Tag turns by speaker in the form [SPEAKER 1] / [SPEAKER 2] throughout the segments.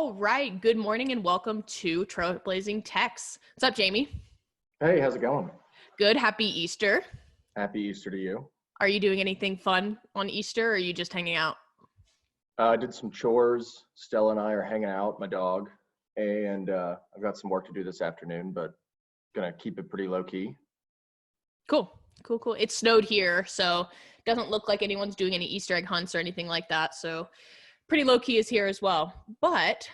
[SPEAKER 1] All right. Good morning and welcome to Trailblazing Tex. What's up, Jamie?
[SPEAKER 2] Hey, how's it going?
[SPEAKER 1] Good. Happy Easter.
[SPEAKER 2] Happy Easter to you.
[SPEAKER 1] Are you doing anything fun on Easter or are you just hanging out?
[SPEAKER 2] I did some chores. Stella and I are hanging out, my dog, and I've got some work to do this afternoon, but gonna keep it pretty low key.
[SPEAKER 1] Cool. It snowed here, so it doesn't look like anyone's doing any Easter egg hunts or anything like that. So pretty low key is here as well. But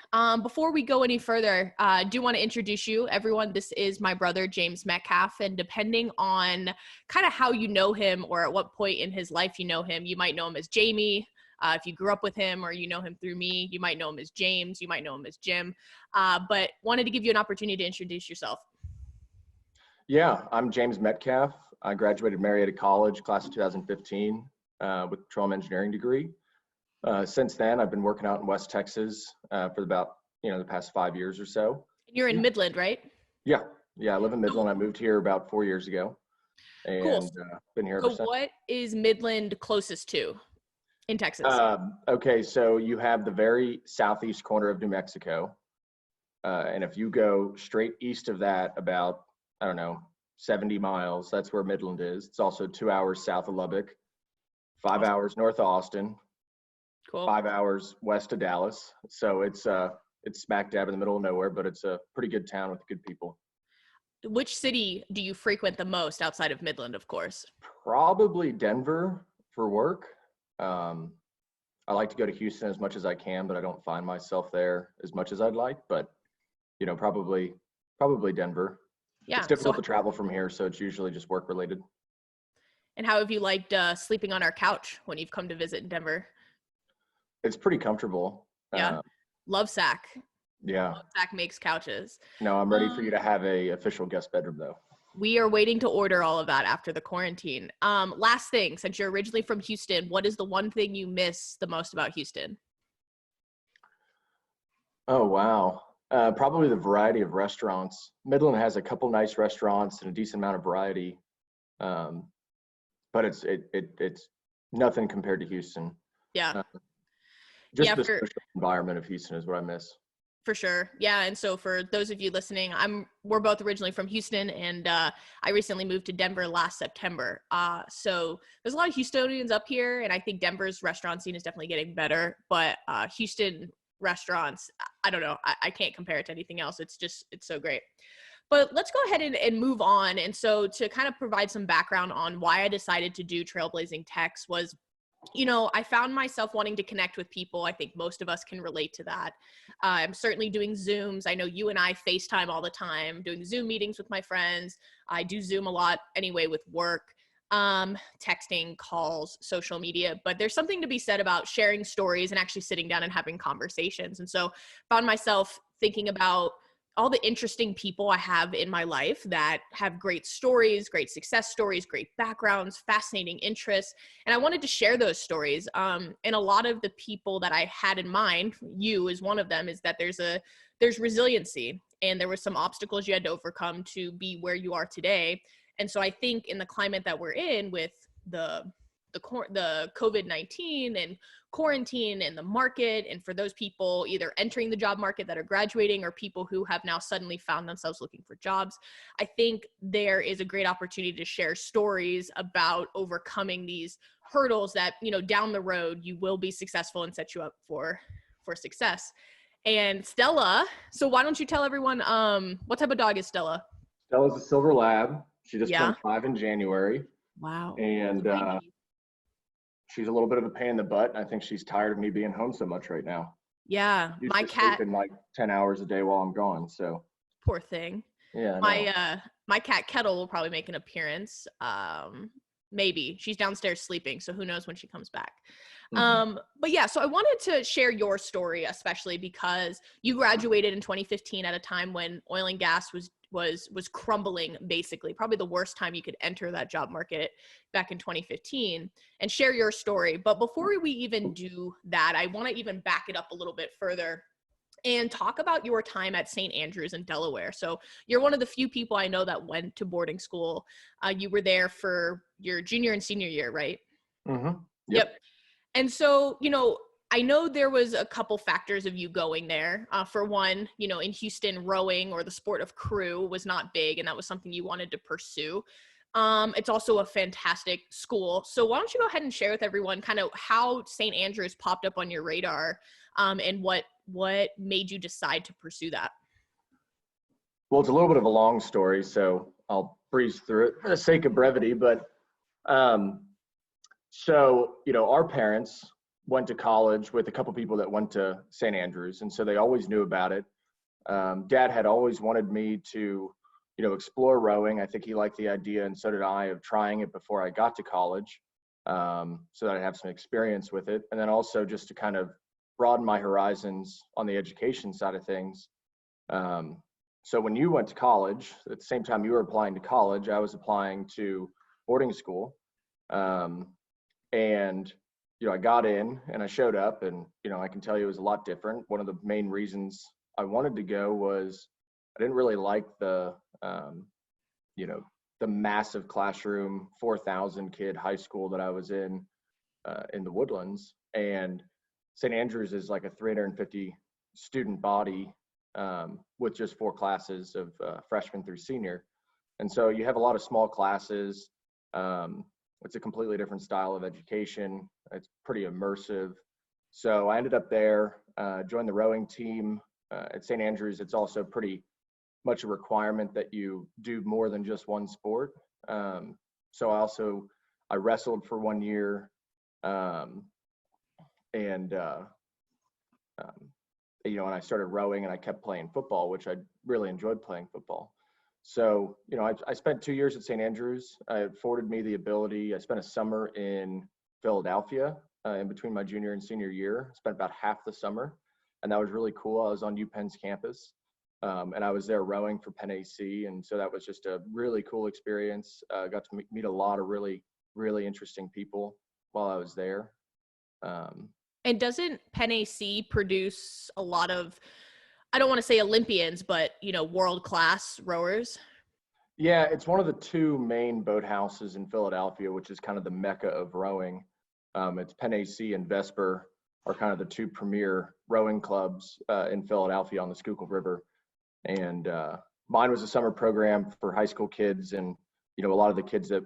[SPEAKER 1] before we go any further, I do want to introduce you, everyone. This is my brother, James Metcalf. And depending on kind of how you know him or at what point in his life you know him, you might know him as Jamie. If you grew up with him or you know him through me, you might know him as James. You might know him as Jim. But wanted to give you an opportunity to introduce yourself.
[SPEAKER 2] Yeah, I'm James Metcalf. I graduated Marietta College, class of 2015, with Petroleum Engineering degree. Since then, I've been working out in West Texas for about the past 5 years or so.
[SPEAKER 1] You're in Midland, right?
[SPEAKER 2] Yeah, I live in Midland. I moved here about 4 years ago, and
[SPEAKER 1] Cool.
[SPEAKER 2] been here ever
[SPEAKER 1] So
[SPEAKER 2] since.
[SPEAKER 1] what is Midland closest to in Texas?
[SPEAKER 2] Okay, so you have the very southeast corner of New Mexico, and if you go straight east of that, about 70 miles, that's where Midland is. It's also 2 hours south of Lubbock, 5 hours north of Austin.
[SPEAKER 1] Cool.
[SPEAKER 2] 5 hours west of Dallas. So it's smack dab in the middle of nowhere, but it's a pretty good town with good people.
[SPEAKER 1] Which city do you frequent the most outside of Midland, of course?
[SPEAKER 2] Probably Denver for work. I like to go to Houston as much as I can, but I don't find myself there as much as I'd like. But probably Denver.
[SPEAKER 1] Yeah.
[SPEAKER 2] It's difficult to travel from here, so it's usually just work related.
[SPEAKER 1] And how have you liked sleeping on our couch when you've come to visit in Denver?
[SPEAKER 2] It's pretty comfortable.
[SPEAKER 1] Yeah. Love Sack.
[SPEAKER 2] Yeah.
[SPEAKER 1] Love Sack makes couches.
[SPEAKER 2] No, I'm ready for you to have a official guest bedroom though.
[SPEAKER 1] We are waiting to order all of that after the quarantine. Last thing, since you're originally from Houston, what is the one thing you miss the most about Houston?
[SPEAKER 2] Oh, wow. Probably the variety of restaurants. Midland has a couple nice restaurants and a decent amount of variety. But it's nothing compared to Houston.
[SPEAKER 1] Yeah.
[SPEAKER 2] Just the social environment of Houston is what I miss.
[SPEAKER 1] For sure. Yeah. And so for those of you listening, we're both originally from Houston, and I recently moved to Denver last September. So there's a lot of Houstonians up here, and I think Denver's restaurant scene is definitely getting better, but Houston restaurants, I don't know. I can't compare it to anything else. It's so great. But let's go ahead and move on. And so to kind of provide some background on why I decided to do Trailblazing Tex was, I found myself wanting to connect with people. I think most of us can relate to that. I'm certainly doing Zooms. I know you and I FaceTime all the time, doing Zoom meetings with my friends. I do Zoom a lot anyway with work, texting, calls, social media. But there's something to be said about sharing stories and actually sitting down and having conversations. And so found myself thinking about all the interesting people I have in my life that have great stories, great success stories, great backgrounds, fascinating interests. And I wanted to share those stories. And a lot of the people that I had in mind, you is one of them, is that there's resiliency, and there were some obstacles you had to overcome to be where you are today. And so I think in the climate that we're in with the COVID-19 and quarantine and the market, and for those people either entering the job market that are graduating or people who have now suddenly found themselves looking for jobs, I think there is a great opportunity to share stories about overcoming these hurdles that, down the road you will be successful and set you up for success. And Stella, so why don't you tell everyone what type of dog is Stella?
[SPEAKER 2] Stella's a silver lab. She just turned 5 in January.
[SPEAKER 1] Wow.
[SPEAKER 2] And she's a little bit of a pain in the butt. And I think she's tired of me being home so much right now.
[SPEAKER 1] Yeah. My cat
[SPEAKER 2] sleeping like 10 hours a day while I'm gone. So
[SPEAKER 1] poor thing.
[SPEAKER 2] Yeah.
[SPEAKER 1] My cat Kettle will probably make an appearance. Maybe she's downstairs sleeping, so who knows when she comes back. But yeah, so I wanted to share your story, especially because you graduated in 2015 at a time when oil and gas was crumbling, basically, probably the worst time you could enter that job market back in 2015, and share your story. But before we even do that, I want to even back it up a little bit further and talk about your time at St. Andrews in Delaware. So you're one of the few people I know that went to boarding school. You were there for your junior and senior year, right?
[SPEAKER 2] Mm-hmm.
[SPEAKER 1] Yep. And so, I know there was a couple factors of you going there. For one, you know, in Houston, rowing or the sport of crew was not big, and that was something you wanted to pursue. It's also a fantastic school. So why don't you go ahead and share with everyone kind of how St. Andrews popped up on your radar, and what made you decide to pursue that?
[SPEAKER 2] Well, it's a little bit of a long story, so I'll breeze through it for the sake of brevity. But so, you know, our parents went to college with a couple people that went to St. Andrews, and so they always knew about it. Dad had always wanted me to, you know, explore rowing. I think he liked the idea, and so did I, of trying it before I got to college, so that I'd have some experience with it. And then also just to kind of broaden my horizons on the education side of things. So when you went to college, at the same time you were applying to college, I was applying to boarding school. And, you know, I got in and I showed up, and, you know, I can tell you it was a lot different. One of the main reasons I wanted to go was I didn't really like the, you know, the massive classroom, 4,000 kid high school that I was in the Woodlands. And St. Andrews is like a 350 student body, with just 4 classes of freshman through senior. And so you have a lot of small classes. It's a completely different style of education. It's pretty immersive. So I ended up there, joined the rowing team at St. Andrews. It's also pretty much a requirement that you do more than just one sport. So I wrestled for 1 year, you know, and I started rowing, and I kept playing football, which I really enjoyed playing football. So, you know, I spent 2 years at St. Andrews. It afforded me the ability. I spent a summer in Philadelphia in between my junior and senior year. Spent about half the summer, and that was really cool. I was on UPenn's campus, and I was there rowing for Penn AC, and so that was just a really cool experience. Got to meet a lot of really, really interesting people while I was there.
[SPEAKER 1] And doesn't Penn AC produce a lot of, I don't want to say Olympians, but, you know, world-class rowers?
[SPEAKER 2] Yeah, it's one of the 2 main boathouses in Philadelphia, which is kind of the mecca of rowing. It's Penn AC and Vesper are kind of the 2 premier rowing clubs in Philadelphia on the Schuylkill River. And mine was a summer program for high school kids, and, you know, a lot of the kids that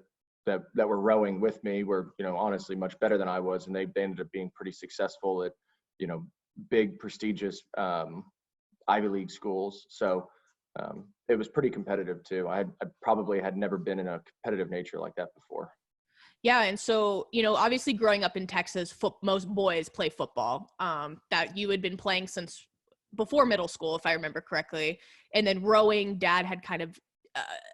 [SPEAKER 2] were rowing with me were, you know, honestly much better than I was, and they ended up being pretty successful at, you know, big prestigious Ivy League schools. So it was pretty competitive too. I probably had never been in a competitive nature like that before.
[SPEAKER 1] Yeah, and so, you know, obviously growing up in Texas, most boys play football. That you had been playing since before middle school, if I remember correctly, and then rowing, Dad had kind of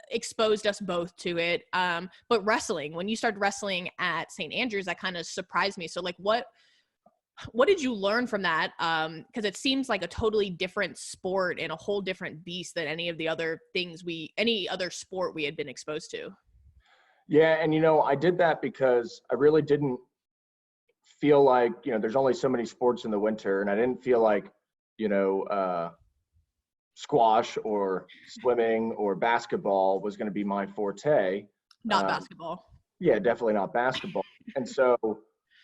[SPEAKER 1] exposed us both to it. But wrestling, when you started wrestling at St. Andrews, that kind of surprised me. So, like, what did you learn from that? Because it seems like a totally different sport and a whole different beast than any other sport we had been exposed to.
[SPEAKER 2] Yeah, and, you know, I did that because I really didn't feel like, you know, there's only so many sports in the winter, and I didn't feel like, you know, squash or swimming or basketball was going to be my forte.
[SPEAKER 1] Not basketball.
[SPEAKER 2] Yeah, definitely not basketball. And so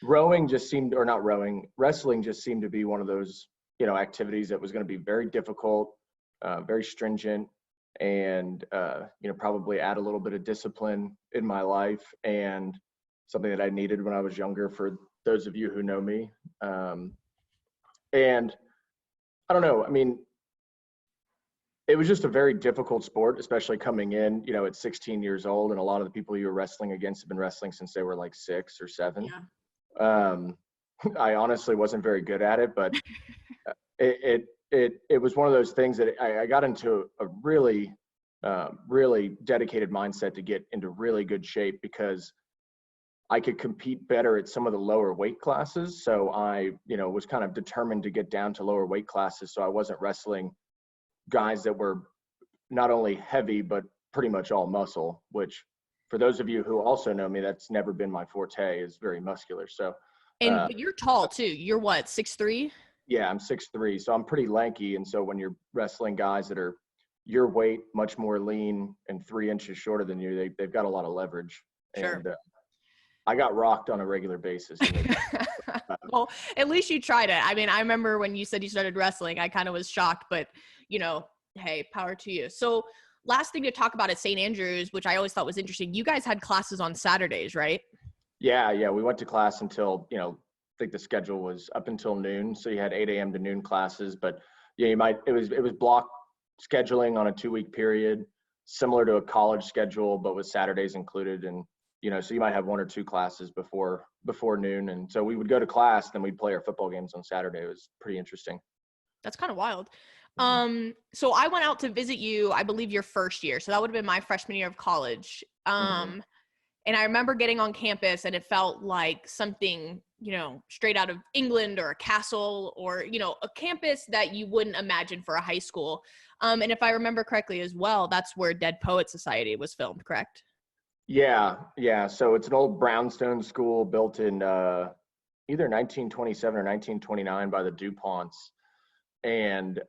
[SPEAKER 2] wrestling just seemed to be one of those, you know, activities that was going to be very difficult, very stringent, and, you know, probably add a little bit of discipline in my life, and something that I needed when I was younger, for those of you who know me. And I don't know, I mean, it was just a very difficult sport, especially coming in, you know, at 16 years old. And a lot of the people you were wrestling against have been wrestling since they were like 6 or 7.
[SPEAKER 1] Yeah.
[SPEAKER 2] I honestly wasn't very good at it, but it was one of those things that I got into a really, really dedicated mindset to get into really good shape, because I could compete better at some of the lower weight classes. So I, you know, was kind of determined to get down to lower weight classes, so I wasn't wrestling guys that were not only heavy, but pretty much all muscle, which, for those of you who also know me, that's never been my forte, is very muscular. So,
[SPEAKER 1] but you're tall too. You're what, 6'3"?
[SPEAKER 2] Yeah, I'm 6'3", so I'm pretty lanky. And so when you're wrestling guys that are your weight, much more lean, and 3 inches shorter than you, they've got a lot of leverage.
[SPEAKER 1] Sure.
[SPEAKER 2] And I got rocked on a regular basis.
[SPEAKER 1] Well, at least you tried it. I mean, I remember when you said you started wrestling, I kind of was shocked, but hey, power to you. So last thing to talk about at St. Andrews, which I always thought was interesting, you guys had classes on Saturdays, right?
[SPEAKER 2] Yeah. We went to class until, I think the schedule was up until noon. So you had 8 a.m. to noon classes, but yeah, it was block scheduling on a 2-week period, similar to a college schedule, but with Saturdays included. And, so you might have 1 or 2 classes before noon. And so we would go to class, then we'd play our football games on Saturday. It was pretty interesting.
[SPEAKER 1] That's kind of wild. So I went out to visit you, I believe your first year. So that would have been my freshman year of college. And I remember getting on campus and it felt like something, straight out of England or a castle or, a campus that you wouldn't imagine for a high school. And if I remember correctly as well, that's where Dead Poet Society was filmed, correct?
[SPEAKER 2] Yeah. So it's an old brownstone school built in either 1927 or 1929 by the DuPonts. And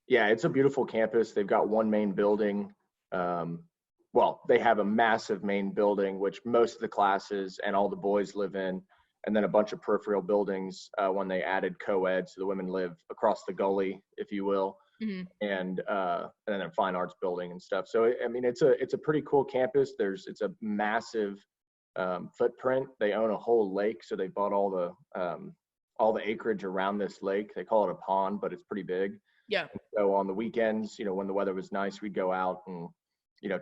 [SPEAKER 2] it's a beautiful campus. They've got one main building. They have a massive main building, which most of the classes and all the boys live in, and then a bunch of peripheral buildings when they added co-ed, so the women live across the gully, if you will, and then a fine arts building and stuff. So I mean, it's a pretty cool campus. It's a massive footprint. They own a whole lake, so they bought all the acreage around this lake. They call it a pond, but it's pretty big.
[SPEAKER 1] Yeah.
[SPEAKER 2] So on the weekends, when the weather was nice, we'd go out and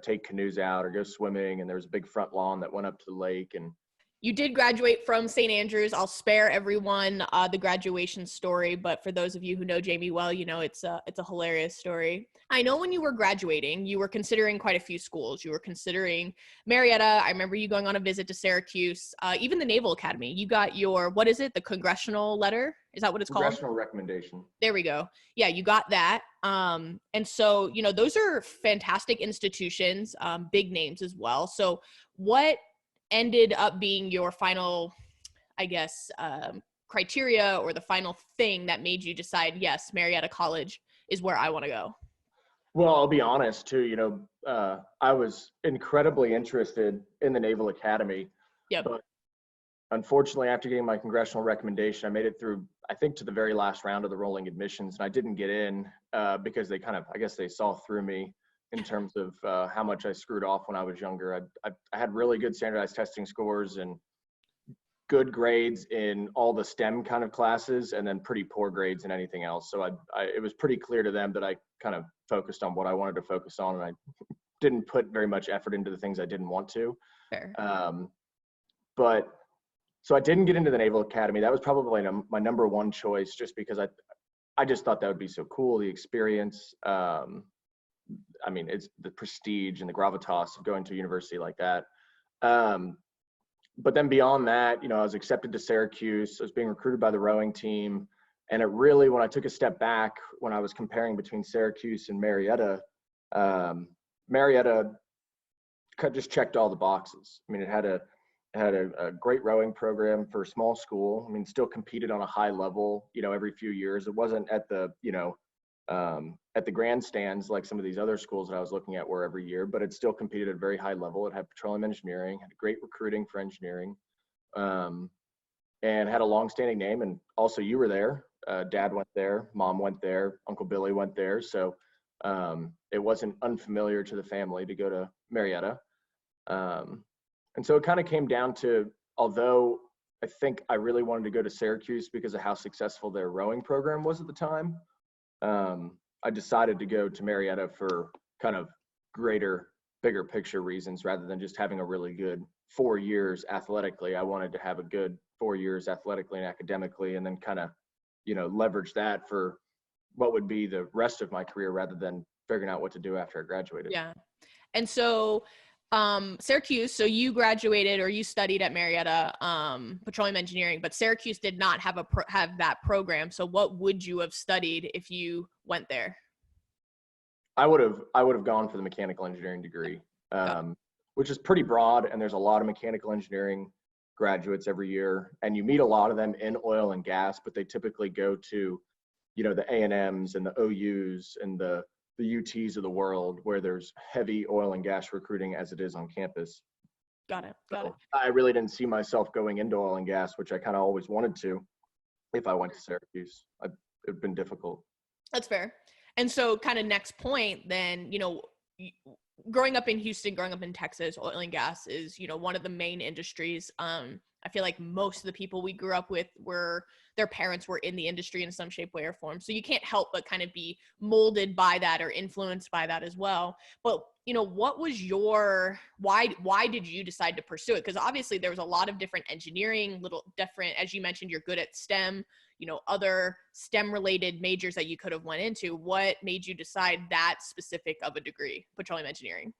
[SPEAKER 2] take canoes out or go swimming. And there was a big front lawn that went up to the lake. And
[SPEAKER 1] you did graduate from St. Andrews. I'll spare everyone the graduation story, but for those of you who know Jamie well, it's a hilarious story. I know when you were graduating, you were considering quite a few schools. You were considering Marietta. I remember you going on a visit to Syracuse, even the Naval Academy. You got your, what is it? The congressional letter? Is that what it's called?
[SPEAKER 2] Congressional recommendation.
[SPEAKER 1] There we go. Yeah, you got that. And so, those are fantastic institutions, big names as well. So what ended up being your final, I guess, criteria or the final thing that made you decide, yes, Marietta College is where I want to go?
[SPEAKER 2] Well, I'll be honest too, I was incredibly interested in the Naval Academy.
[SPEAKER 1] Yep.
[SPEAKER 2] But unfortunately, after getting my congressional recommendation, I made it through, I think, to the very last round of the rolling admissions, and I didn't get in because they they saw through me in terms of how much I screwed off when I was younger. I had really good standardized testing scores and good grades in all the STEM kind of classes, and then pretty poor grades in anything else. So it was pretty clear to them that I kind of focused on what I wanted to focus on, and I didn't put very much effort into the things I didn't want to.
[SPEAKER 1] Fair.
[SPEAKER 2] But so I didn't get into the Naval Academy. That was probably my number one choice, just because I just thought that would be so cool, the experience. I mean, it's the prestige and the gravitas of going to a university like that. But then beyond that, I was accepted to Syracuse. I was being recruited by the rowing team. And it really, when I took a step back, when I was comparing between Syracuse and Marietta, Marietta just checked all the boxes. I mean, it had a great rowing program for a small school. I mean, still competed on a high level, every few years. It wasn't at the, at the grandstands like some of these other schools that I was looking at were every year, but it still competed at a very high level. It had petroleum engineering, had great recruiting for engineering, and had a long-standing name. And also, you were there. Dad went there, Mom went there, Uncle Billy went there. So it wasn't unfamiliar to the family to go to Marietta. And so it kind of came down to, although I think I really wanted to go to Syracuse because of how successful their rowing program was at the time, I decided to go to Marietta for kind of bigger picture reasons rather than just having a really good 4 years athletically. I wanted to have a good 4 years athletically and academically, and then kind of, leverage that for what would be the rest of my career rather than figuring out what to do after I graduated.
[SPEAKER 1] Yeah. And so Syracuse, so you graduated or you studied at Marietta Petroleum Engineering, but Syracuse did not have have that program. So what would you have studied if you went there?
[SPEAKER 2] I would have gone for the mechanical engineering degree, which is pretty broad, and there's a lot of mechanical engineering graduates every year, and you meet a lot of them in oil and gas, but they typically go to, the A&Ms and the OUs and the UTs of the world, where there's heavy oil and gas recruiting as it is on campus.
[SPEAKER 1] Got it. Got it.
[SPEAKER 2] So I really didn't see myself going into oil and gas, which I kind of always wanted to if I went to Syracuse. It'd been difficult.
[SPEAKER 1] That's fair. And so kind of next point then, growing up in Houston, growing up in Texas, oil and gas is, one of the main industries. I feel like most of the people we grew up with their parents were in the industry in some shape, way, or form. So you can't help but kind of be molded by that or influenced by that as well. But, what was why did you decide to pursue it? Because obviously there was a lot of different engineering, as you mentioned, you're good at STEM, other STEM related majors that you could have went into. What made you decide that specific of a degree, petroleum engineering?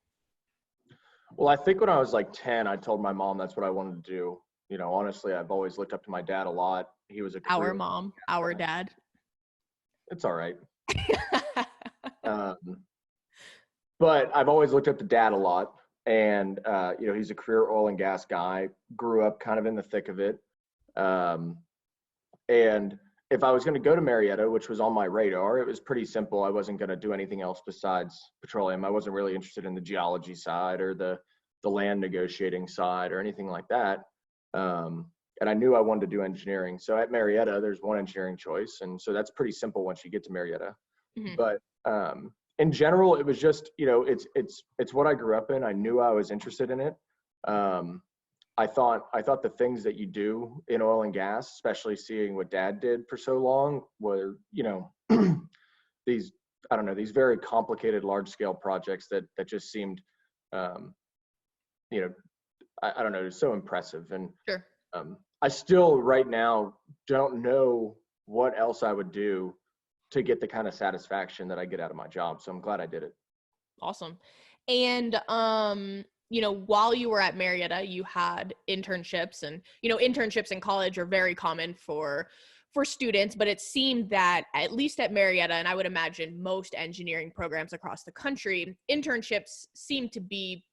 [SPEAKER 2] Well, I think when I was like 10, I told my mom that's what I wanted to do. Honestly, I've always looked up to my dad a lot. He was
[SPEAKER 1] our mom, our dad.
[SPEAKER 2] It's all right. But I've always looked up to dad a lot. And, he's a career oil and gas guy, grew up kind of in the thick of it. And if I was going to go to Marietta, which was on my radar, it was pretty simple. I wasn't going to do anything else besides petroleum. I wasn't really interested in the geology side or the land negotiating side or anything like that. And I knew I wanted to do engineering. So at Marietta, there's one engineering choice. And so that's pretty simple once you get to Marietta. Mm-hmm. But in general, it was just, it's what I grew up in. I knew I was interested in it. I thought the things that you do in oil and gas, especially seeing what dad did for so long, were, these very complicated, large scale projects that just seemed, I don't know, it's so impressive. And
[SPEAKER 1] sure.
[SPEAKER 2] I still right now don't know what else I would do to get the kind of satisfaction that I get out of my job. So I'm glad I did it.
[SPEAKER 1] Awesome. And, while you were at Marietta, you had internships, and, internships in college are very common for students, but it seemed that at least at Marietta, and I would imagine most engineering programs across the country, internships seem to be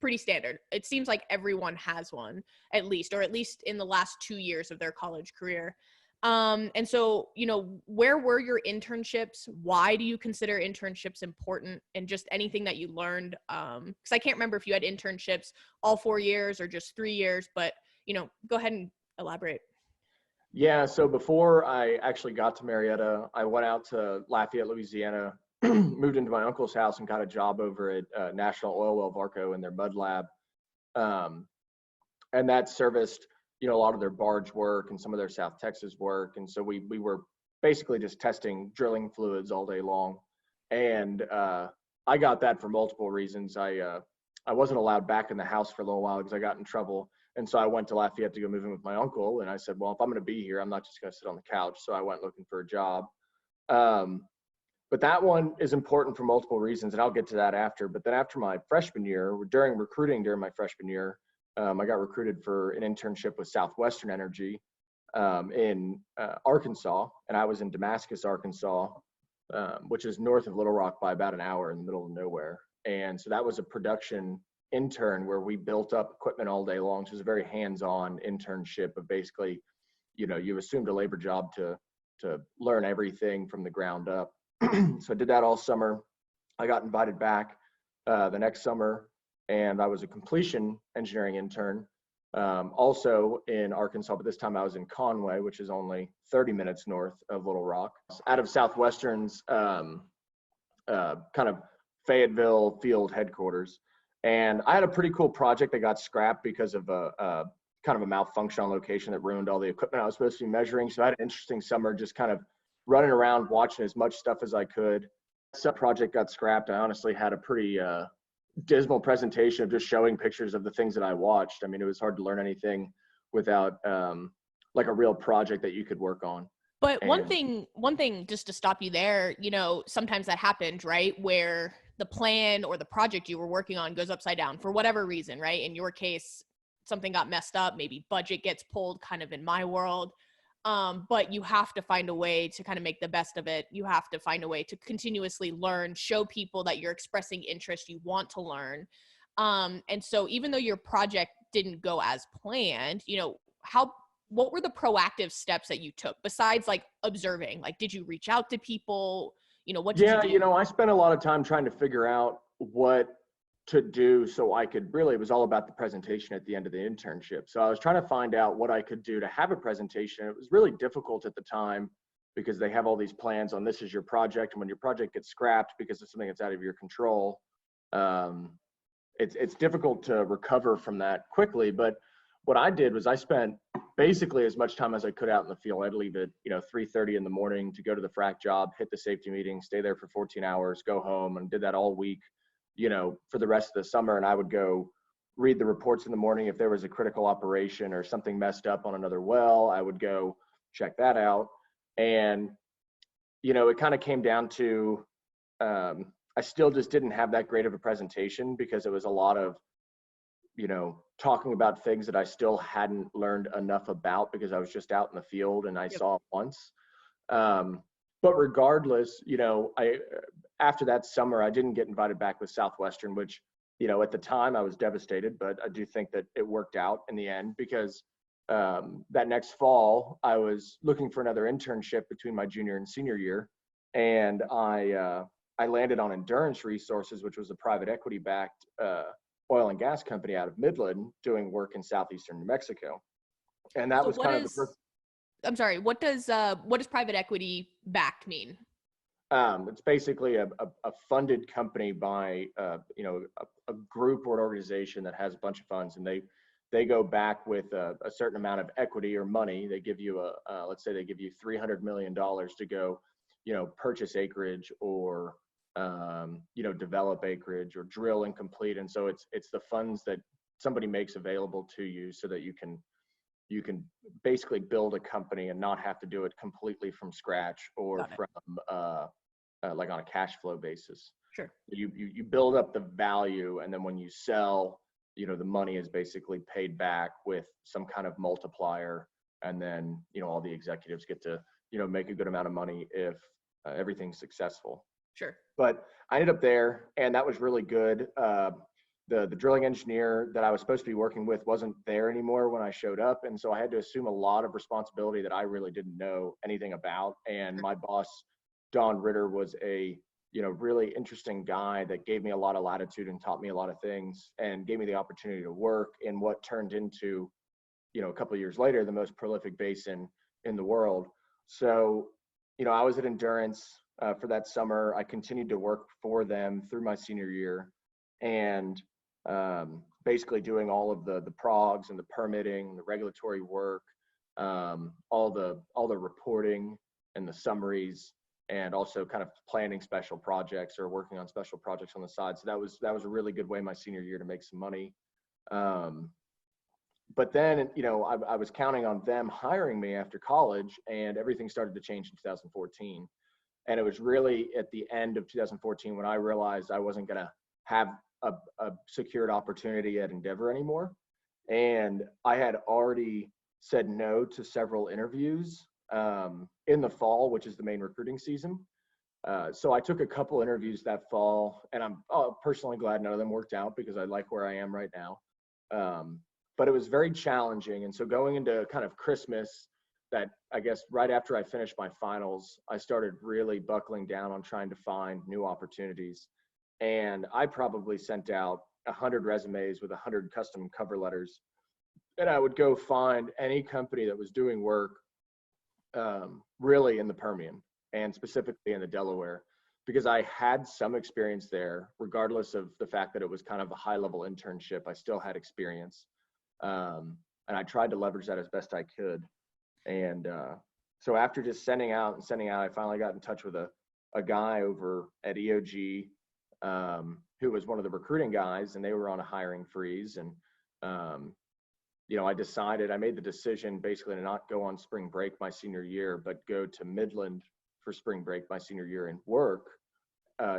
[SPEAKER 1] pretty standard. It seems like everyone has one, at least in the last 2 years of their college career. And so, where were your internships? Why do you consider internships important? And just anything that you learned? Because I can't remember if you had internships all 4 years or just 3 years, but, go ahead and elaborate.
[SPEAKER 2] Yeah. So before I actually got to Marietta, I went out to Lafayette, Louisiana, moved into my uncle's house and got a job over at National Oil Well Varco in their mud lab. And that serviced, a lot of their barge work and some of their South Texas work. And so we were basically just testing drilling fluids all day long. And I got that for multiple reasons. I wasn't allowed back in the house for a little while because I got in trouble. And so I went to Lafayette to go move in with my uncle. And I said, well, if I'm going to be here, I'm not just going to sit on the couch. So I went looking for a job. But that one is important for multiple reasons, and I'll get to that after. But then after my freshman year, during my freshman year, I got recruited for an internship with Southwestern Energy in Arkansas, and I was in Damascus, Arkansas, which is north of Little Rock by about an hour in the middle of nowhere. And so that was a production intern where we built up equipment all day long. So it was a very hands-on internship of basically, you assumed a labor job to learn everything from the ground up. So I did that all summer. I got invited back the next summer, and I was a completion engineering intern, also in Arkansas, but this time I was in Conway, which is only 30 minutes north of Little Rock, out of Southwestern's kind of Fayetteville field headquarters. And I had a pretty cool project that got scrapped because of a kind of a malfunction on location that ruined all the equipment I was supposed to be measuring. So I had an interesting summer just kind of running around, watching as much stuff as I could. That project got scrapped. I honestly had a pretty dismal presentation of just showing pictures of the things that I watched. I mean, it was hard to learn anything without like a real project that you could work on.
[SPEAKER 1] But one thing, just to stop you there, sometimes that happens, right? Where the plan or the project you were working on goes upside down for whatever reason, right? In your case, something got messed up, maybe budget gets pulled, kind of in my world. But you have to find a way to kind of make the best of it. You have to find a way to continuously learn, show people that you're expressing interest, you want to learn. And so even though your project didn't go as planned, what were the proactive steps that you took besides like observing? Like, did you reach out to people? What did you do?
[SPEAKER 2] I spent a lot of time trying to figure out what to do so I could really, it was all about the presentation at the end of the internship. So I was trying to find out what I could do to have a presentation. It was really difficult at the time because they have all these plans on this is your project. And when your project gets scrapped because of something that's out of your control, it's difficult to recover from that quickly. But what I did was I spent basically as much time as I could out in the field. I'd leave at 3:30 in the morning to go to the frac job, hit the safety meeting, stay there for 14 hours, go home, and did that all week, for the rest of the summer. And I would go read the reports in the morning. If there was a critical operation or something messed up on another well, I would go check that out. And, it kind of came down to, I still just didn't have that great of a presentation because it was a lot of, talking about things that I still hadn't learned enough about because I was just out in the field and I saw it once. But regardless, after that summer, I didn't get invited back with Southwestern, which, at the time I was devastated, but I do think that it worked out in the end because that next fall, I was looking for another internship between my junior and senior year. And I landed on Endurance Resources, which was a private equity backed oil and gas company out of Midland doing work in southeastern New Mexico. And that was kind of the first.
[SPEAKER 1] I'm sorry, what does private equity backed mean?
[SPEAKER 2] It's basically a funded company by a group or an organization that has a bunch of funds, and they go back with a certain amount of equity or money. They give you let's say they give you $300 million to go, purchase acreage or develop acreage or drill and complete. And so it's the funds that somebody makes available to you so that you can basically build a company and not have to do it completely from scratch or from like on a cash flow basis.
[SPEAKER 1] Sure.
[SPEAKER 2] You build up the value, and then when you sell, the money is basically paid back with some kind of multiplier, and then all the executives get to make a good amount of money if everything's successful.
[SPEAKER 1] Sure.
[SPEAKER 2] But I ended up there, and that was really good. The drilling engineer that I was supposed to be working with wasn't there anymore when I showed up. And so I had to assume a lot of responsibility that I really didn't know anything about. And my boss, Don Ritter, was a, really interesting guy that gave me a lot of latitude and taught me a lot of things and gave me the opportunity to work in what turned into, a couple of years later, the most prolific basin in the world. So, I was at Endurance for that summer. I continued to work for them through my senior year, and basically doing all of the progs and the permitting, the regulatory work, all the reporting and the summaries, and also kind of planning special projects or working on special projects on the side. So that was a really good way my senior year to make some money. But then, I was counting on them hiring me after college, and everything started to change in 2014. And it was really at the end of 2014 when I realized I wasn't going to have a secured opportunity at Endeavor anymore. And I had already said no to several interviews in the fall, which is the main recruiting season. So I took a couple interviews that fall, and I'm personally glad none of them worked out because I like where I am right now. But it was very challenging. And so going into kind of Christmas, that I guess right after I finished my finals, I started really buckling down on trying to find new opportunities. And I probably sent out 100 resumes with 100 custom cover letters. And I would go find any company that was doing work really in the Permian and specifically in the Delaware, because I had some experience there, regardless of the fact that it was kind of a high-level internship. I still had experience. And I tried to leverage that as best I could. And so after just sending out, I finally got in touch with a guy over at EOG who was one of the recruiting guys, and they were on a hiring freeze. And, I made the decision basically to not go on spring break my senior year, but go to Midland for spring break my senior year and work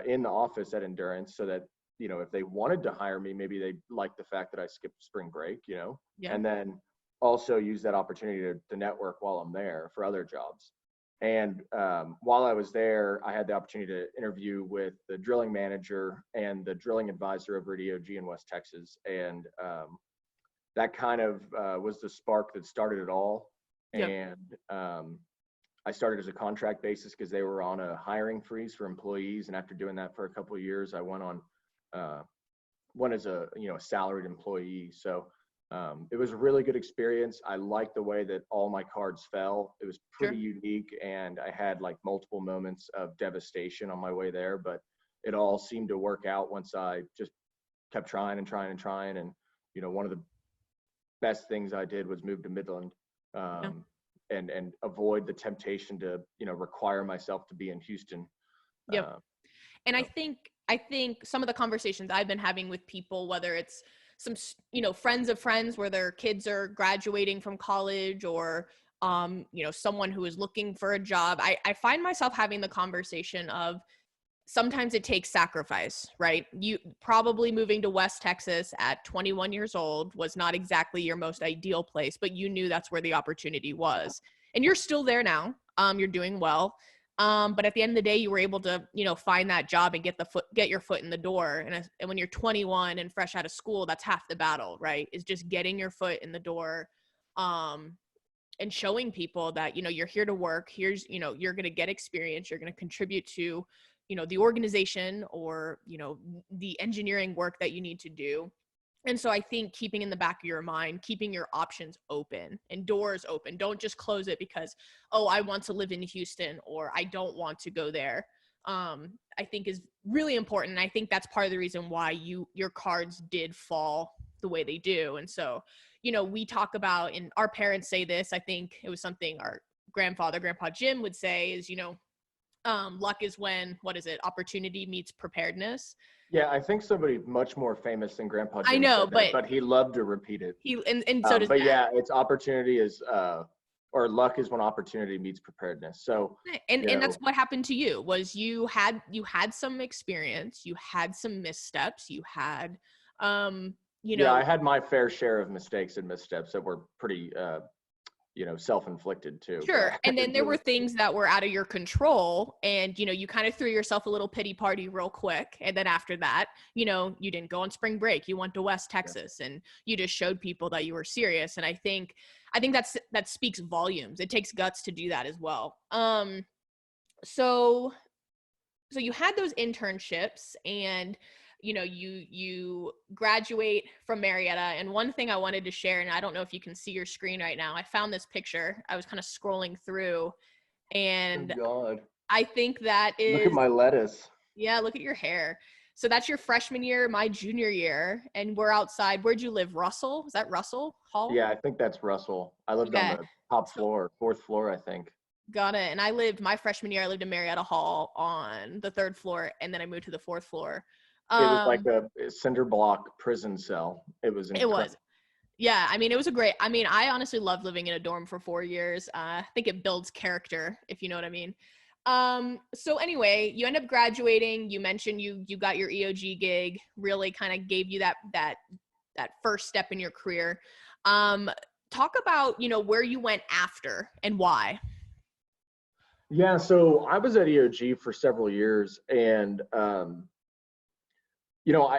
[SPEAKER 2] in the office at Endurance so that, if they wanted to hire me, maybe they'd like the fact that I skipped spring break,
[SPEAKER 1] Yeah.
[SPEAKER 2] And then also use that opportunity to network while I'm there for other jobs. And while I was there, I had the opportunity to interview with the drilling manager and the drilling advisor over at EOG in West Texas. And that kind of was the spark that started it all.
[SPEAKER 1] Yep.
[SPEAKER 2] And I started as a contract basis because they were on a hiring freeze for employees. And after doing that for a couple of years, I went on went as a salaried employee. So it was a really good experience. I liked the way that all my cards fell. It was pretty unique, and I had like multiple moments of devastation on my way there, but it all seemed to work out once I just kept trying and trying and trying. And one of the best things I did was move to Midland, and avoid the temptation to require myself to be in Houston.
[SPEAKER 1] And I think some of the conversations I've been having with people, whether it's some, friends of friends where their kids are graduating from college, or, someone who is looking for a job, I find myself having the conversation of sometimes it takes sacrifice, right? You probably moving to West Texas at 21 years old was not exactly your most ideal place, but you knew that's where the opportunity was. And you're still there now. You're doing well. But at the end of the day, you were able to, find that job and get your foot in the door. And when you're 21 and fresh out of school, that's half the battle, right? Is just getting your foot in the door, and showing people that, you're here to work. Here's, you're going to get experience. You're going to contribute to, the organization, or, the engineering work that you need to do. And so I think keeping in the back of your mind, keeping your options open and doors open. Don't just close it because, oh, I want to live in Houston, or I don't want to go there. I think is really important. And I think that's part of the reason why your cards did fall the way they do. And so, we talk about, and our parents say this, I think it was something our Grandpa Jim would say is, luck is when, opportunity meets preparedness.
[SPEAKER 2] Yeah, I think somebody much more famous than Grandpa Jim
[SPEAKER 1] I know,
[SPEAKER 2] said that, but he loved to repeat it.
[SPEAKER 1] And so does
[SPEAKER 2] but
[SPEAKER 1] Dad.
[SPEAKER 2] Yeah, it's opportunity is, or luck is when opportunity meets preparedness. So,
[SPEAKER 1] and that's what happened to you. Was you had some experience, you had some missteps, you had,
[SPEAKER 2] Yeah, I had my fair share of mistakes and missteps that were pretty, self-inflicted too.
[SPEAKER 1] Sure. And then there were things that were out of your control, and, you kind of threw yourself a little pity party real quick. And then after that, you didn't go on spring break. You went to West Texas, and you just showed people that you were serious. And I think that speaks volumes. It takes guts to do that as well. So you had those internships, and you graduate from Marietta. And one thing I wanted to share, and I don't know if you can see your screen right now, I found this picture. I was kind of scrolling through, and
[SPEAKER 2] God.
[SPEAKER 1] I think that is,
[SPEAKER 2] look at my lettuce.
[SPEAKER 1] Yeah, look at your hair. So that's your freshman year, my junior year, and we're outside. Where'd you live? Russell? Is that Russell Hall?
[SPEAKER 2] Yeah, I think that's Russell. I lived on the top floor, fourth floor, I think.
[SPEAKER 1] Got it. And my freshman year, I lived in Marietta Hall on the third floor, and then I moved to the fourth floor.
[SPEAKER 2] It was like a cinder block prison cell. It was incredible.
[SPEAKER 1] It was. Yeah, I mean, it was I honestly loved living in a dorm for 4 years. I think it builds character, if you know what I mean. So anyway, you end up graduating. You mentioned you got your EOG gig, really kind of gave you that first step in your career. Talk about, where you went after and why.
[SPEAKER 2] Yeah, so I was at EOG for several years, and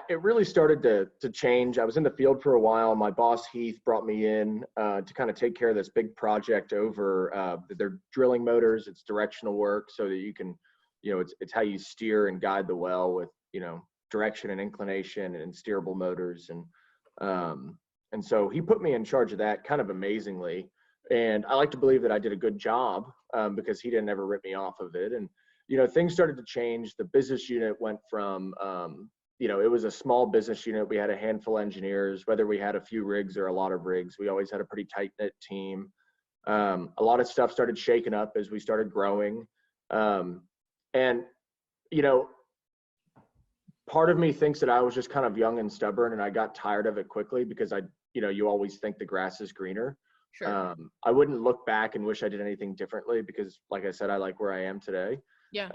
[SPEAKER 2] it really started to change. I was in the field for a while. My boss, Heath, brought me in to kind of take care of this big project over their drilling motors. It's directional work, so that you can, it's how you steer and guide the well with, direction and inclination and steerable motors. And so he put me in charge of that kind of amazingly. And I like to believe that I did a good job because he didn't ever rip me off of it. And, things started to change. The business unit went from, it was a small business unit. We had a handful of engineers, whether we had a few rigs or a lot of rigs. We always had a pretty tight-knit team. A lot of stuff started shaking up as we started growing. And, part of me thinks that I was just kind of young and stubborn, and I got tired of it quickly because you always think the grass is greener.
[SPEAKER 1] Sure.
[SPEAKER 2] I wouldn't look back and wish I did anything differently because, like I said, I like where I am today.
[SPEAKER 1] Yeah.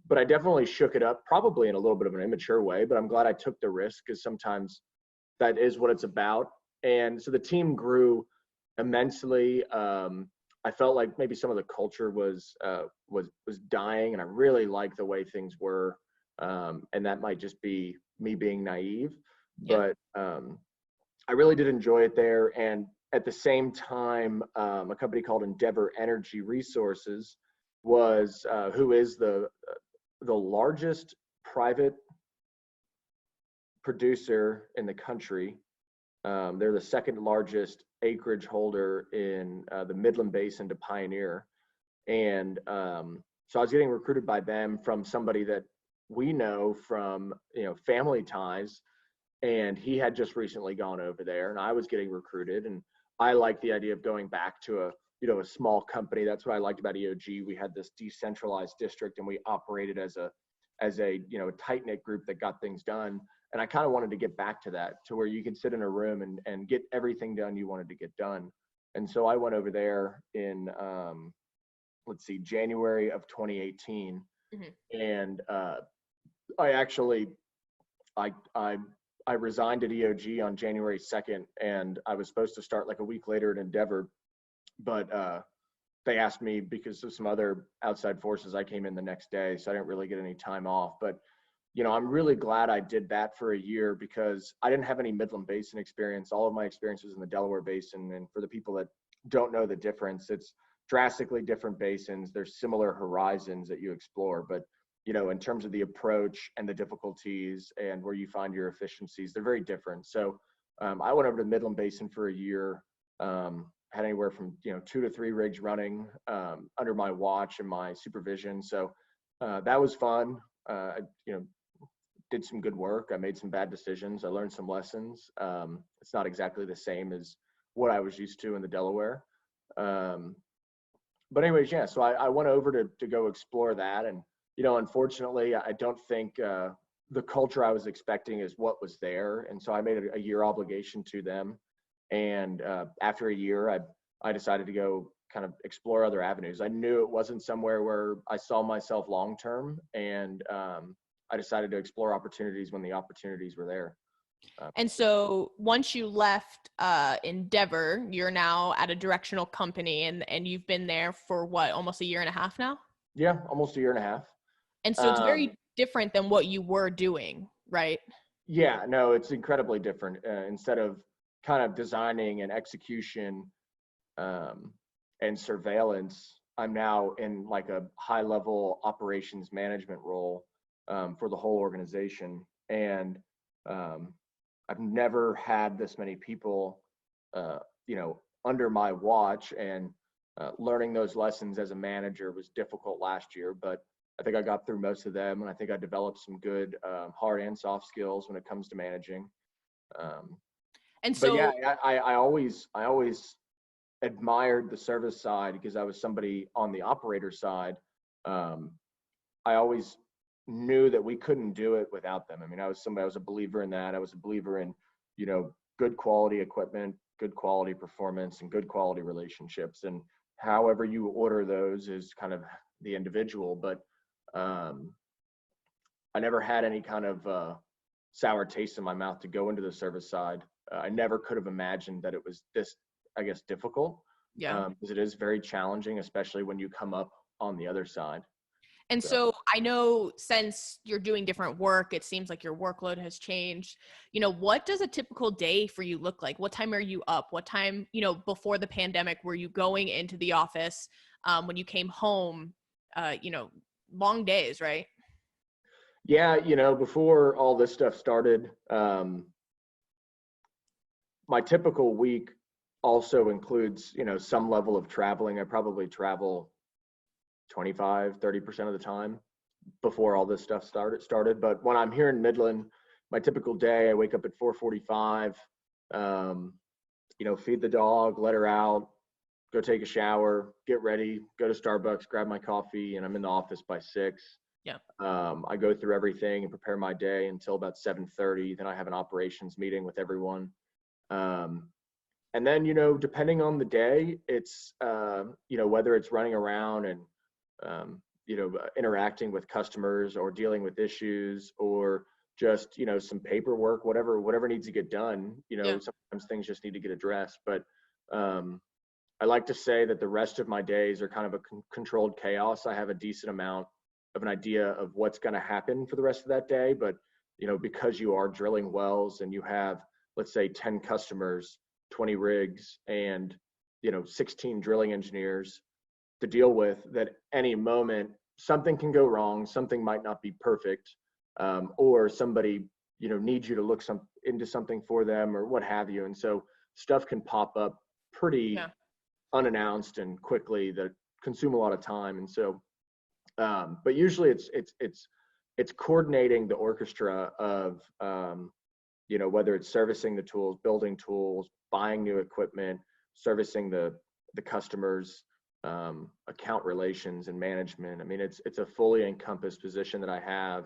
[SPEAKER 2] But I definitely shook it up, probably in a little bit of an immature way, but I'm glad I took the risk because sometimes that is what it's about. And so the team grew immensely. I felt like maybe some of the culture was dying, and I really liked the way things were. And that might just be me being naive, but I really did enjoy it there. And at the same time, a company called Endeavor Energy Resources was who is the largest private producer in the country. They're the second largest acreage holder in the Midland Basin to Pioneer. And so I was getting recruited by them from somebody that we know from, family ties. And he had just recently gone over there, and I was getting recruited. And I liked the idea of going back to a small company. That's what I liked about EOG. We had this decentralized district, and we operated as a tight-knit group that got things done. And I kind of wanted to get back to that, to where you could sit in a room and get everything done you wanted to get done. And so I went over there in, January of 2018. Mm-hmm. And I resigned at EOG on January 2nd, and I was supposed to start like a week later at Endeavor. But they asked me, because of some other outside forces, I came in the next day, so I didn't really get any time off. But I'm really glad I did that for a year, because I didn't have any Midland Basin experience. All of my experience was in the Delaware Basin. And for the people that don't know the difference, it's drastically different basins. There's similar horizons that you explore, but in terms of the approach and the difficulties and where you find your efficiencies, they're very different. So I went over to the Midland Basin for a year, had anywhere from 2 to 3 rigs running under my watch and my supervision. So that was fun. Did some good work. I made some bad decisions. I learned some lessons. It's not exactly the same as what I was used to in the Delaware. But anyways, yeah, so I went over to go explore that. And, unfortunately, I don't think the culture I was expecting is what was there. And so I made a year obligation to them. And after a year, I decided to go kind of explore other avenues. I knew it wasn't somewhere where I saw myself long-term. And I decided to explore opportunities when the opportunities were there.
[SPEAKER 1] And so once you left Endeavor, you're now at a directional company, and you've been there for what, almost a year and a half now?
[SPEAKER 2] Yeah, almost a year and a half.
[SPEAKER 1] And so it's very different than what you were doing, right?
[SPEAKER 2] Yeah, no, it's incredibly different. Instead of kind of designing and execution and surveillance, I'm now in like a high level operations management role for the whole organization. And I've never had this many people, under my watch, and learning those lessons as a manager was difficult last year, but I think I got through most of them, and I think I developed some good hard and soft skills when it comes to managing.
[SPEAKER 1] And so,
[SPEAKER 2] but yeah, I always admired the service side, because I was somebody on the operator side. I always knew that we couldn't do it without them. I mean, I was a believer in that. I was a believer in, good quality equipment, good quality performance, and good quality relationships. And however you order those is kind of the individual, but I never had any kind of sour taste in my mouth to go into the service side. I never could have imagined that it was this, I guess, difficult.
[SPEAKER 1] Yeah.
[SPEAKER 2] Because it is very challenging, especially when you come up on the other side.
[SPEAKER 1] And so I know, since you're doing different work, it seems like your workload has changed. What does a typical day for you look like? What time are you up? What time, before the pandemic, were you going into the office? When you came home, long days, right?
[SPEAKER 2] Yeah, before all this stuff started, my typical week also includes, some level of traveling. I probably travel 25-30% of the time before all this stuff started. But when I'm here in Midland, my typical day, I wake up at 4:45, feed the dog, let her out, go take a shower, get ready, go to Starbucks, grab my coffee, and I'm in the office by 6.
[SPEAKER 1] Yeah.
[SPEAKER 2] I go through everything and prepare my day until about 7:30. Then I have an operations meeting with everyone. And then, depending on the day, it's, whether it's running around and, interacting with customers, or dealing with issues, or just, some paperwork, whatever needs to get done.
[SPEAKER 1] Yeah.
[SPEAKER 2] Sometimes things just need to get addressed. But I like to say that the rest of my days are kind of a controlled chaos. I have a decent amount of an idea of what's going to happen for the rest of that day. But, because you are drilling wells and you have, let's say, 10 customers, 20 rigs, and, 16 drilling engineers to deal with, that any moment something can go wrong, something might not be perfect, or somebody need you to look into something for them or what have you. And so stuff can pop up pretty unannounced and quickly that consume a lot of time. And so, but usually it's coordinating the orchestra of, whether it's servicing the tools, building tools, buying new equipment, servicing the customers, account relations and management. I mean, it's a fully encompassed position that I have,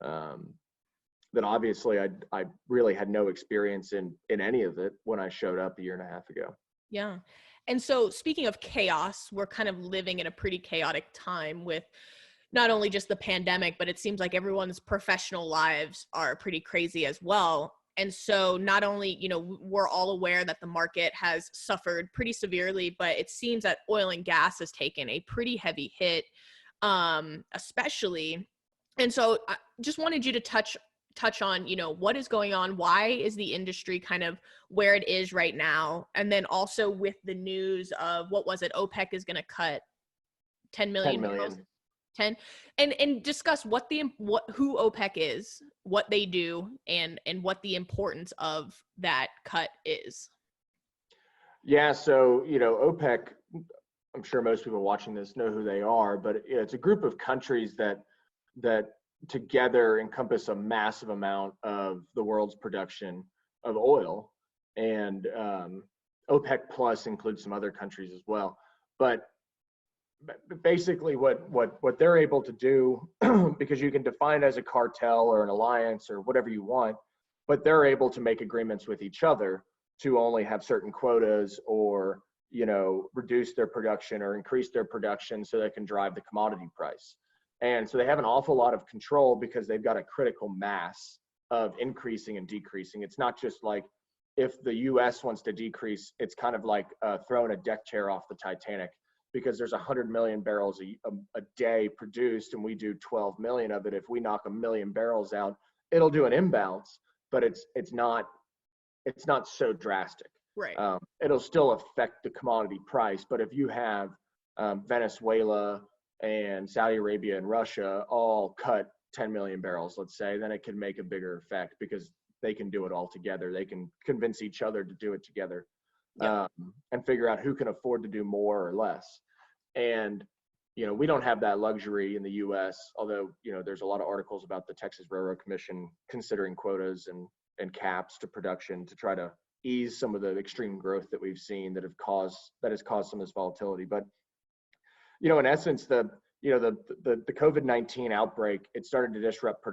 [SPEAKER 2] that obviously I really had no experience in any of it when I showed up a year and a half ago.
[SPEAKER 1] Yeah. And so speaking of chaos, we're kind of living in a pretty chaotic time with not only just the pandemic, but it seems like everyone's professional lives are pretty crazy as well. And so not only, we're all aware that the market has suffered pretty severely, but it seems that oil and gas has taken a pretty heavy hit, especially. And so I just wanted you to touch on, what is going on? Why is the industry kind of where it is right now? And then also with the news of, what was it? OPEC is going to cut 10 million.
[SPEAKER 2] 10 million.
[SPEAKER 1] 10 and discuss who OPEC is, what they do, and what the importance of that cut is.
[SPEAKER 2] Yeah, so OPEC, I'm sure most people watching this know who they are, but it's a group of countries that together encompass a massive amount of the world's production of oil, and OPEC Plus includes some other countries as well. But basically what they're able to do, because you can define it as a cartel or an alliance or whatever you want, but they're able to make agreements with each other to only have certain quotas, or reduce their production or increase their production so they can drive the commodity price. And so they have an awful lot of control because they've got a critical mass of increasing and decreasing. It's not just like if the US wants to decrease, it's kind of like throwing a deck chair off the Titanic, because there's 100 million barrels a day produced and we do 12 million of it. If we knock 1 million barrels out, it'll do an imbalance, but it's not so drastic.
[SPEAKER 1] Right.
[SPEAKER 2] It'll still affect the commodity price. But if you have Venezuela and Saudi Arabia and Russia all cut 10 million barrels, let's say, then it can make a bigger effect because they can do it all together. They can convince each other to do it together. Yep. And figure out who can afford to do more or less. And, we don't have that luxury in the US, although, there's a lot of articles about the Texas Railroad Commission considering quotas and caps to production to try to ease some of the extreme growth that we've seen that has caused some of this volatility. But, in essence, the COVID-19 outbreak, it started to disrupt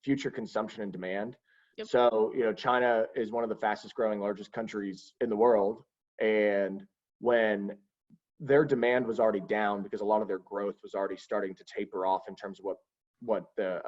[SPEAKER 2] future consumption and demand.
[SPEAKER 1] Yep.
[SPEAKER 2] So, China is one of the fastest growing, largest countries in the world. And when their demand was already down because a lot of their growth was already starting to taper off in terms of what the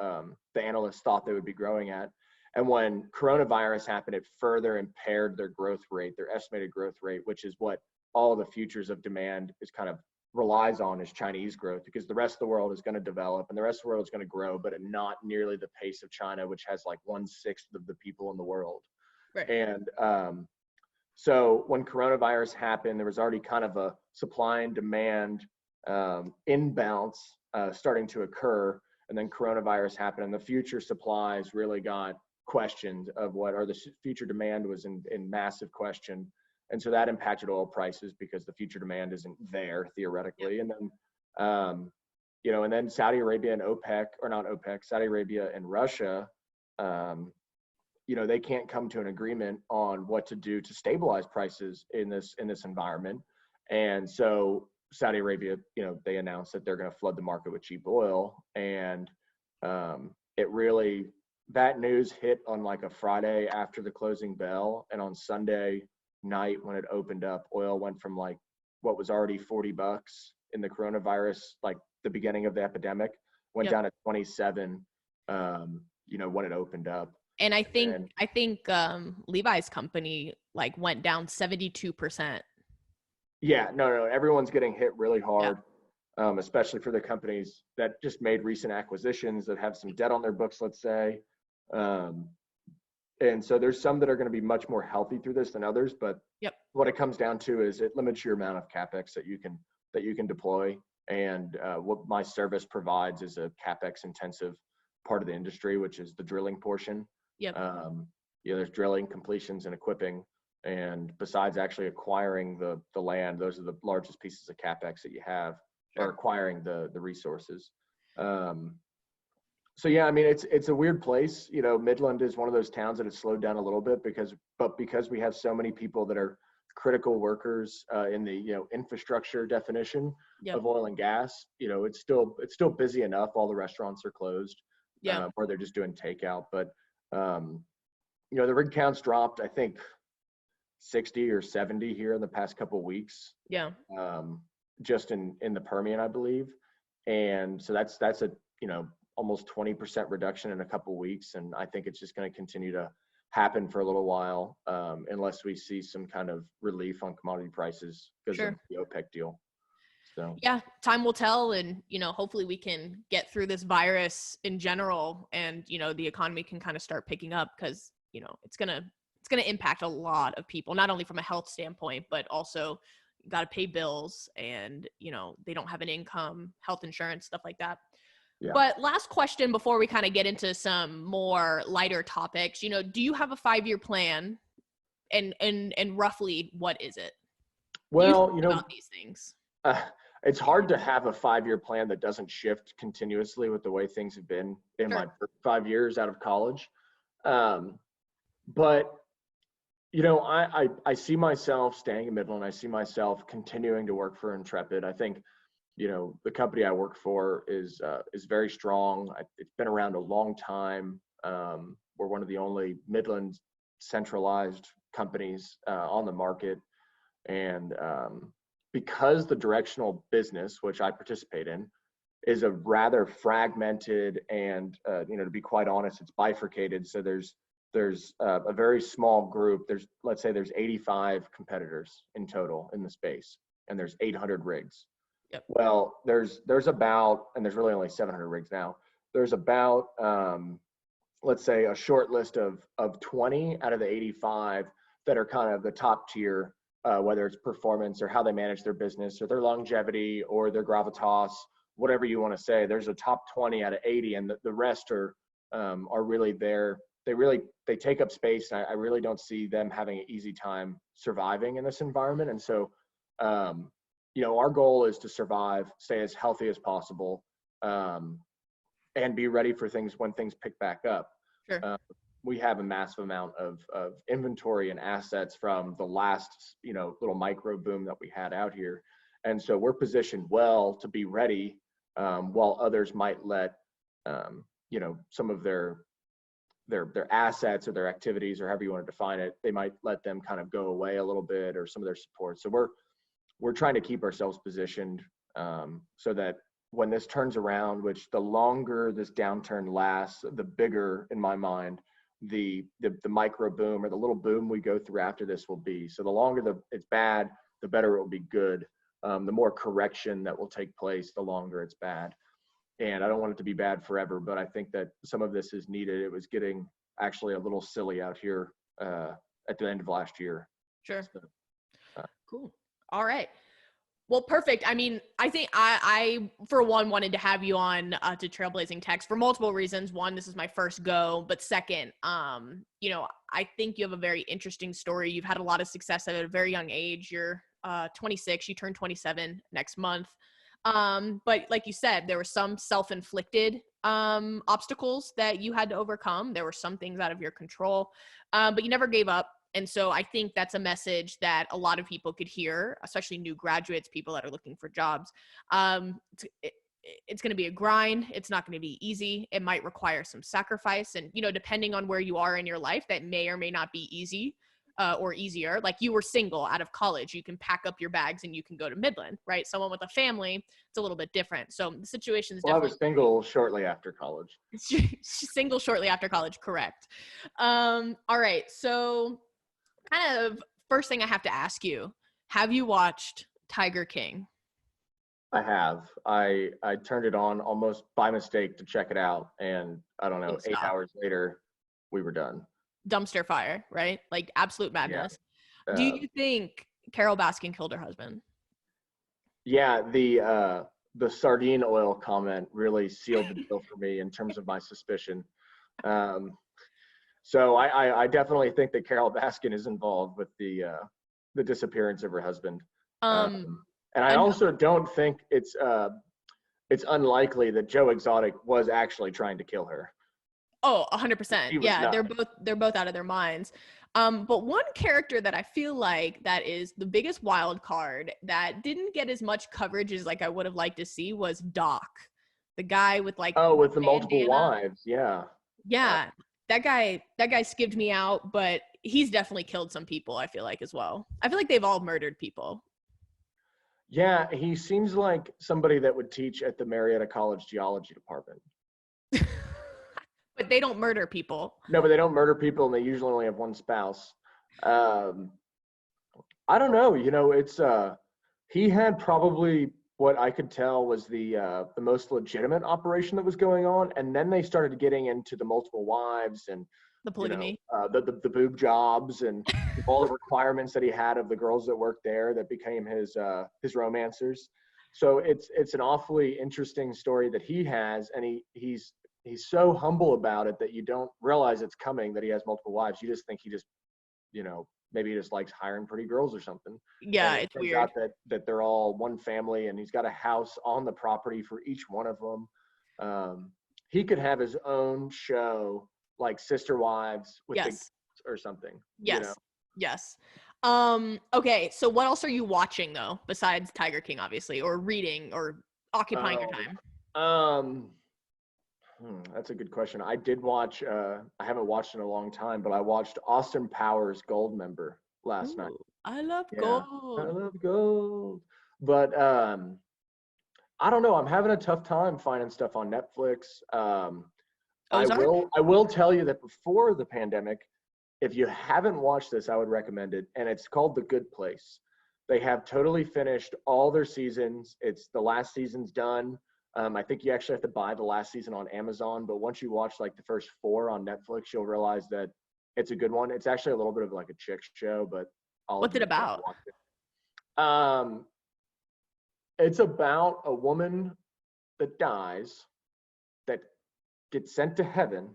[SPEAKER 2] analysts thought they would be growing at. And when coronavirus happened, it further impaired their growth rate, their estimated growth rate, which is what all the futures of demand is kind of relies on, is Chinese growth, because the rest of the world is going to develop and the rest of the world is going to grow, but at not nearly the pace of China, which has like 1/6 of the people in the world.
[SPEAKER 1] Right.
[SPEAKER 2] And so when coronavirus happened, there was already kind of a supply and demand imbalance starting to occur. And then coronavirus happened and the future supplies really got questioned the future demand was in massive question. And so that impacted oil prices because the future demand isn't there theoretically. And then, and then Saudi Arabia and Saudi Arabia and Russia, they can't come to an agreement on what to do to stabilize prices in this environment. And so Saudi Arabia, they announced that they're going to flood the market with cheap oil. And that news hit on like a Friday after the closing bell. And on Sunday night when it opened up, oil went from like what was already $40 in the coronavirus, like the beginning of the epidemic, went down to 27 when it opened up.
[SPEAKER 1] And I think Levi's company like went down 72%.
[SPEAKER 2] Yeah, no, everyone's getting hit really hard, especially for the companies that just made recent acquisitions that have some debt on their books, let's say. And so there's some that are going to be much more healthy through this than others, but what it comes down to is it limits your amount of CapEx that you can deploy. And what my service provides is a CapEx intensive part of the industry, which is the drilling portion.
[SPEAKER 1] Yep.
[SPEAKER 2] There's drilling, completions, and equipping. And besides actually acquiring the land, those are the largest pieces of CapEx that you have, or acquiring the resources. So yeah, I mean, it's a weird place. Midland is one of those towns that has slowed down a little bit because we have so many people that are critical workers in the infrastructure definition of oil and gas. It's still busy enough. All the restaurants are closed, or they're just doing takeout. But the rig count's dropped, I think, 60 or 70 here in the past couple of weeks.
[SPEAKER 1] Yeah.
[SPEAKER 2] Just in the Permian, I believe. And so that's a, almost 20% reduction in a couple of weeks. And I think it's just going to continue to happen for a little while, unless we see some kind of relief on commodity prices because of the OPEC deal. So
[SPEAKER 1] yeah, time will tell. And, hopefully we can get through this virus in general, and, the economy can kind of start picking up, because, it's going to impact a lot of people, not only from a health standpoint, but also got to pay bills, and, they don't have an income, health insurance, stuff like that. Yeah. But last question before we kind of get into some more lighter topics, do you have a 5-year plan, and roughly what is it?
[SPEAKER 2] Well,
[SPEAKER 1] about these things.
[SPEAKER 2] It's hard to have a 5-year plan that doesn't shift continuously with the way things have been in my 5 years out of college. But I see myself staying in Midland. I see myself continuing to work for Intrepid. I think, the company I work for is very strong. It's been around a long time. We're one of the only Midland centralized companies on the market. And because the directional business, which I participate in, is a rather fragmented and, to be quite honest, it's bifurcated. So there's a very small group. Let's say there's 85 competitors in total in the space, and there's 800 rigs. Yep. Well, there's about, and there's really only 700 rigs now. There's about, let's say, a short list of 20 out of the 85 that are kind of the top tier, whether it's performance or how they manage their business or their longevity or their gravitas, whatever you want to say. There's a top 20 out of 80, and the rest are really there. They take up space, and I really don't see them having an easy time surviving in this environment. And so, our goal is to survive, stay as healthy as possible, and be ready for things when things pick back up. Sure. We have a massive amount of inventory and assets from the last, little micro boom that we had out here. And so we're positioned well to be ready, while others might let, some of their assets or their activities, or however you want to define it, they might let them kind of go away a little bit, or some of their support. So we're trying to keep ourselves positioned, so that when this turns around, which the longer this downturn lasts, the bigger, in my mind, the micro boom or the little boom we go through after this will be. So the longer it's bad, the better it will be good. The more correction that will take place, the longer it's bad. And I don't want it to be bad forever, but I think that some of this is needed. It was getting actually a little silly out here at the end of last year.
[SPEAKER 1] Sure. So, cool. All right. Well, perfect. I mean, I think I for one, wanted to have you on to Trailblazing Tex for multiple reasons. One, this is my first go, but second, I think you have a very interesting story. You've had a lot of success at a very young age. You're 26, you turn 27 next month. But like you said, there were some self-inflicted obstacles that you had to overcome. There were some things out of your control, but you never gave up. And so I think that's a message that a lot of people could hear, especially new graduates, people that are looking for jobs. It's going to be a grind. It's not going to be easy. It might require some sacrifice. And, depending on where you are in your life, that may or may not be easy or easier. Like, you were single out of college. You can pack up your bags and you can go to Midland, right? Someone with a family, it's a little bit different. So the situation is
[SPEAKER 2] I was single shortly after college.
[SPEAKER 1] Single shortly after college, correct. All right. So kind of first thing I have to ask you, have you watched Tiger King?
[SPEAKER 2] I have. I turned it on almost by mistake to check it out, and I don't know, 8 hours later, we were done.
[SPEAKER 1] Dumpster fire, right? Like, absolute madness. Yeah. Do you think Carol Baskin killed her husband?
[SPEAKER 2] Yeah, the the sardine oil comment really sealed the deal for me in terms of my suspicion. So I definitely think that Carol Baskin is involved with the disappearance of her husband. And I also don't think it's unlikely that Joe Exotic was actually trying to kill her.
[SPEAKER 1] Oh, 100%. Yeah,
[SPEAKER 2] not.
[SPEAKER 1] they're both out of their minds. But one character that I feel like that is the biggest wild card that didn't get as much coverage as like I would have liked to see was Doc, the guy with like
[SPEAKER 2] with the multiple wives. Yeah.
[SPEAKER 1] Yeah, that guy skived me out, but he's definitely killed some people. I feel like as well. I feel like they've all murdered people.
[SPEAKER 2] Yeah, he seems like somebody that would teach at the Marietta College geology department.
[SPEAKER 1] But they don't murder people.
[SPEAKER 2] No, but they don't murder people, and they usually only have one spouse. I don't know. You know, it's he had probably what I could tell was the most legitimate operation that was going on, and then they started getting into the multiple wives and
[SPEAKER 1] the polygamy,
[SPEAKER 2] the boob jobs, and all the requirements that he had of the girls that worked there that became his romancers. So it's an awfully interesting story that he has, and he's so humble about it that you don't realize it's coming, that he has multiple wives. You just think maybe he just likes hiring pretty girls or something.
[SPEAKER 1] Yeah,
[SPEAKER 2] and
[SPEAKER 1] it's weird.
[SPEAKER 2] Out that they're all one family, and he's got a house on the property for each one of them. He could have his own show, like Sister Wives with or something.
[SPEAKER 1] Yes. Yes. Okay, so what else are you watching though, besides Tiger King, obviously, or reading or occupying your time?
[SPEAKER 2] That's a good question. I did watch, I haven't watched in a long time, but I watched Austin Powers Goldmember last night.
[SPEAKER 1] I love gold.
[SPEAKER 2] I love gold. But I don't know. I'm having a tough time finding stuff on Netflix.
[SPEAKER 1] Ozark?
[SPEAKER 2] I will tell you that before the pandemic, if you haven't watched this, I would recommend it. And it's called The Good Place. They have totally finished all their seasons. The last season's done. I think you actually have to buy the last season on Amazon, but once you watch like the first 4 on Netflix, you'll realize that it's a good one. It's actually a little bit of like a chick show, but
[SPEAKER 1] what's it about?
[SPEAKER 2] It's about a woman that dies, that gets sent to heaven,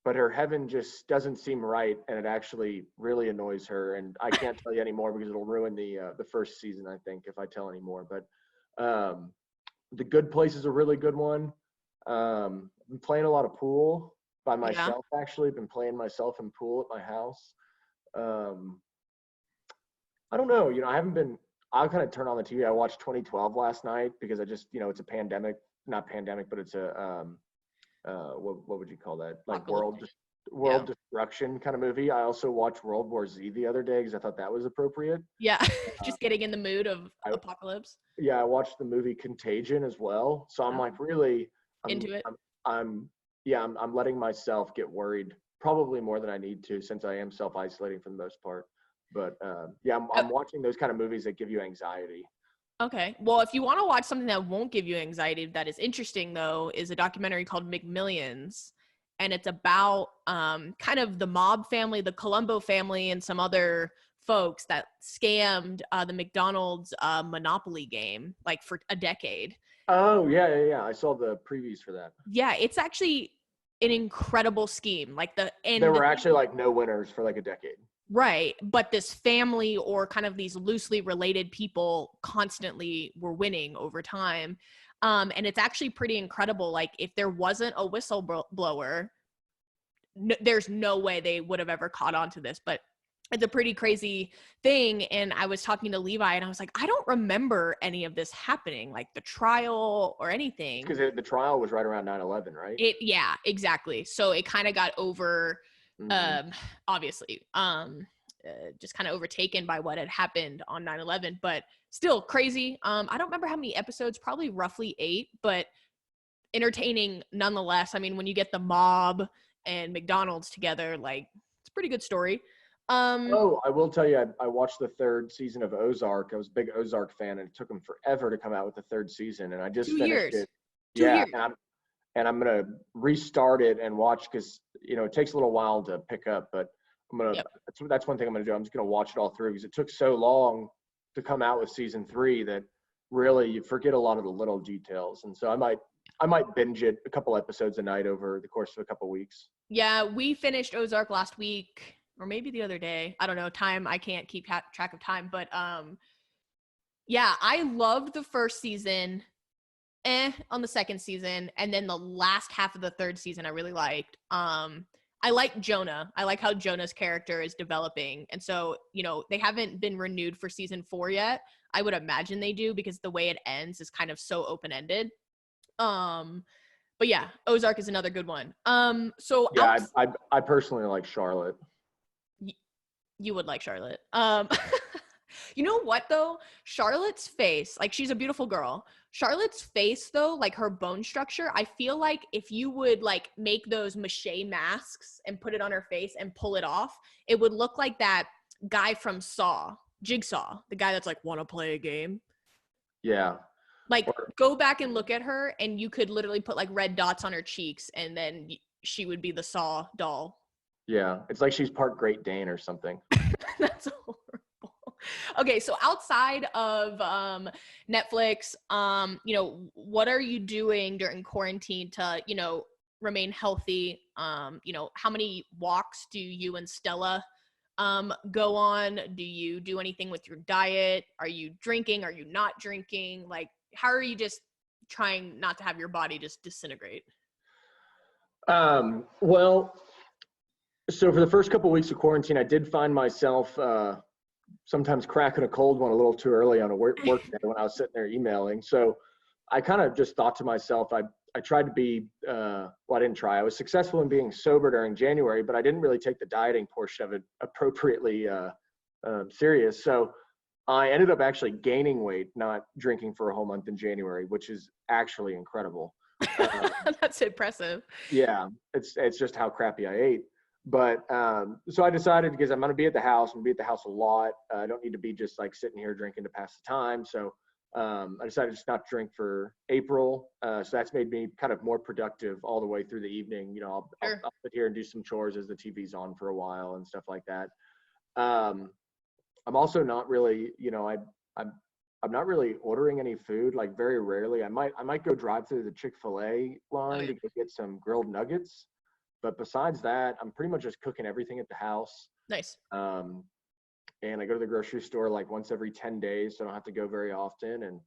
[SPEAKER 2] but her heaven just doesn't seem right, and it actually really annoys her. And I can't tell you anymore because it'll ruin the first season, I think, if I tell any more. But The Good Place is a really good one. I've been playing a lot of pool by myself, actually. Been playing myself in pool at my house. I don't know. I'll kind of turn on the TV. I watched 2012 last night because I just, it's a not pandemic, but it's a, what would you call that? Like world destruction kind of movie. I also watched World War Z the other day because I thought that was appropriate.
[SPEAKER 1] Yeah, just getting in the mood of apocalypse.
[SPEAKER 2] Yeah, I watched the movie Contagion as well. So I'm like really
[SPEAKER 1] into it.
[SPEAKER 2] I'm letting myself get worried, probably more than I need to, since I am self-isolating for the most part. But I'm watching those kind of movies that give you anxiety.
[SPEAKER 1] Okay. Well, if you want to watch something that won't give you anxiety, that is interesting though, is a documentary called McMillions. And it's about kind of the mob family, the Colombo family, and some other folks that scammed the McDonald's Monopoly game like for a decade.
[SPEAKER 2] Oh, yeah. I saw the previews for that.
[SPEAKER 1] Yeah, it's actually an incredible scheme.
[SPEAKER 2] There were actually like no winners for like a decade.
[SPEAKER 1] Right. But this family, or kind of these loosely related people, constantly were winning over time. And it's actually pretty incredible. Like, if there wasn't a whistleblower, there's no way they would have ever caught on to this. But it's a pretty crazy thing. And I was talking to Levi, and I was like, I don't remember any of this happening, like the trial or anything.
[SPEAKER 2] Because the trial was right around 9/11, right?
[SPEAKER 1] Yeah, exactly. So it kind of got over, obviously, just kind of overtaken by what had happened on 9/11, but still crazy. I don't remember how many episodes, probably roughly 8, but entertaining nonetheless. I mean, when you get the mob and McDonald's together, like, it's a pretty good story.
[SPEAKER 2] I will tell you, I watched the 3rd season of Ozark. I was a big Ozark fan, and it took them forever to come out with the 3rd season, and I just finished it.
[SPEAKER 1] 2 years.
[SPEAKER 2] And I'm gonna restart it and watch, because it takes a little while to pick up, but that's one thing I'm gonna do. I'm just gonna watch it all through, because it took so long to come out with season 3 that really you forget a lot of the little details. And so I might binge it a couple episodes a night over the course of a couple weeks.
[SPEAKER 1] Yeah, we finished Ozark last week, or maybe the other day. I don't know, time. I can't keep track of time, but yeah, I loved the first season, on the second season, and then the last half of the third season I really liked. I like Jonah. I like how Jonah's character is developing. And so, you know, they haven't been renewed for season 4 yet. I would imagine they do because the way it ends is kind of so open-ended. But yeah, Ozark is another good one. So
[SPEAKER 2] yeah, I personally like Charlotte.
[SPEAKER 1] You would like Charlotte. You know what though? Charlotte's face, like she's a beautiful girl. Charlotte's face though, like her bone structure, I feel like if you would like make those mache masks and put it on her face and pull it off, it would look like that guy from Jigsaw, the guy that's like, wanna play a game?
[SPEAKER 2] Yeah.
[SPEAKER 1] Like go back and look at her and you could literally put like red dots on her cheeks and then she would be the Saw doll.
[SPEAKER 2] Yeah. It's like she's part Great Dane or something.
[SPEAKER 1] That's horrible. Okay, so outside of Netflix, you know, what are you doing during quarantine to, you know, remain healthy? You know, how many walks do you and Stella go on? Do you do anything with your diet? Are you drinking? Are you not drinking? Like, how are you just trying not to have your body just disintegrate?
[SPEAKER 2] Well, so for the first couple of weeks of quarantine, I did find myself sometimes cracking a cold one a little too early on a work day when I was sitting there emailing. So I kind of just thought to myself, I tried to be, well, I didn't try. I was successful in being sober during January, but I didn't really take the dieting portion of it appropriately serious. So I ended up actually gaining weight, not drinking for a whole month in January, which is actually incredible.
[SPEAKER 1] That's impressive.
[SPEAKER 2] Yeah, it's just how crappy I ate. But so I decided, because I'm going to be at the house, I'm going to be at the house a lot. I don't need to be just like sitting here drinking to pass the time. So I decided just not to drink for April. So that's made me kind of more productive all the way through the evening. You know, I'll sit here and do some chores as the TV's on for a while and stuff like that. I'm also not really, you know, I'm not really ordering any food, like very rarely. I might go drive through the Chick-fil-A line to go get some grilled nuggets. But besides that, I'm pretty much just cooking everything at the house.
[SPEAKER 1] Nice.
[SPEAKER 2] And I go to the grocery store like once every 10 days, so I don't have to go very often. And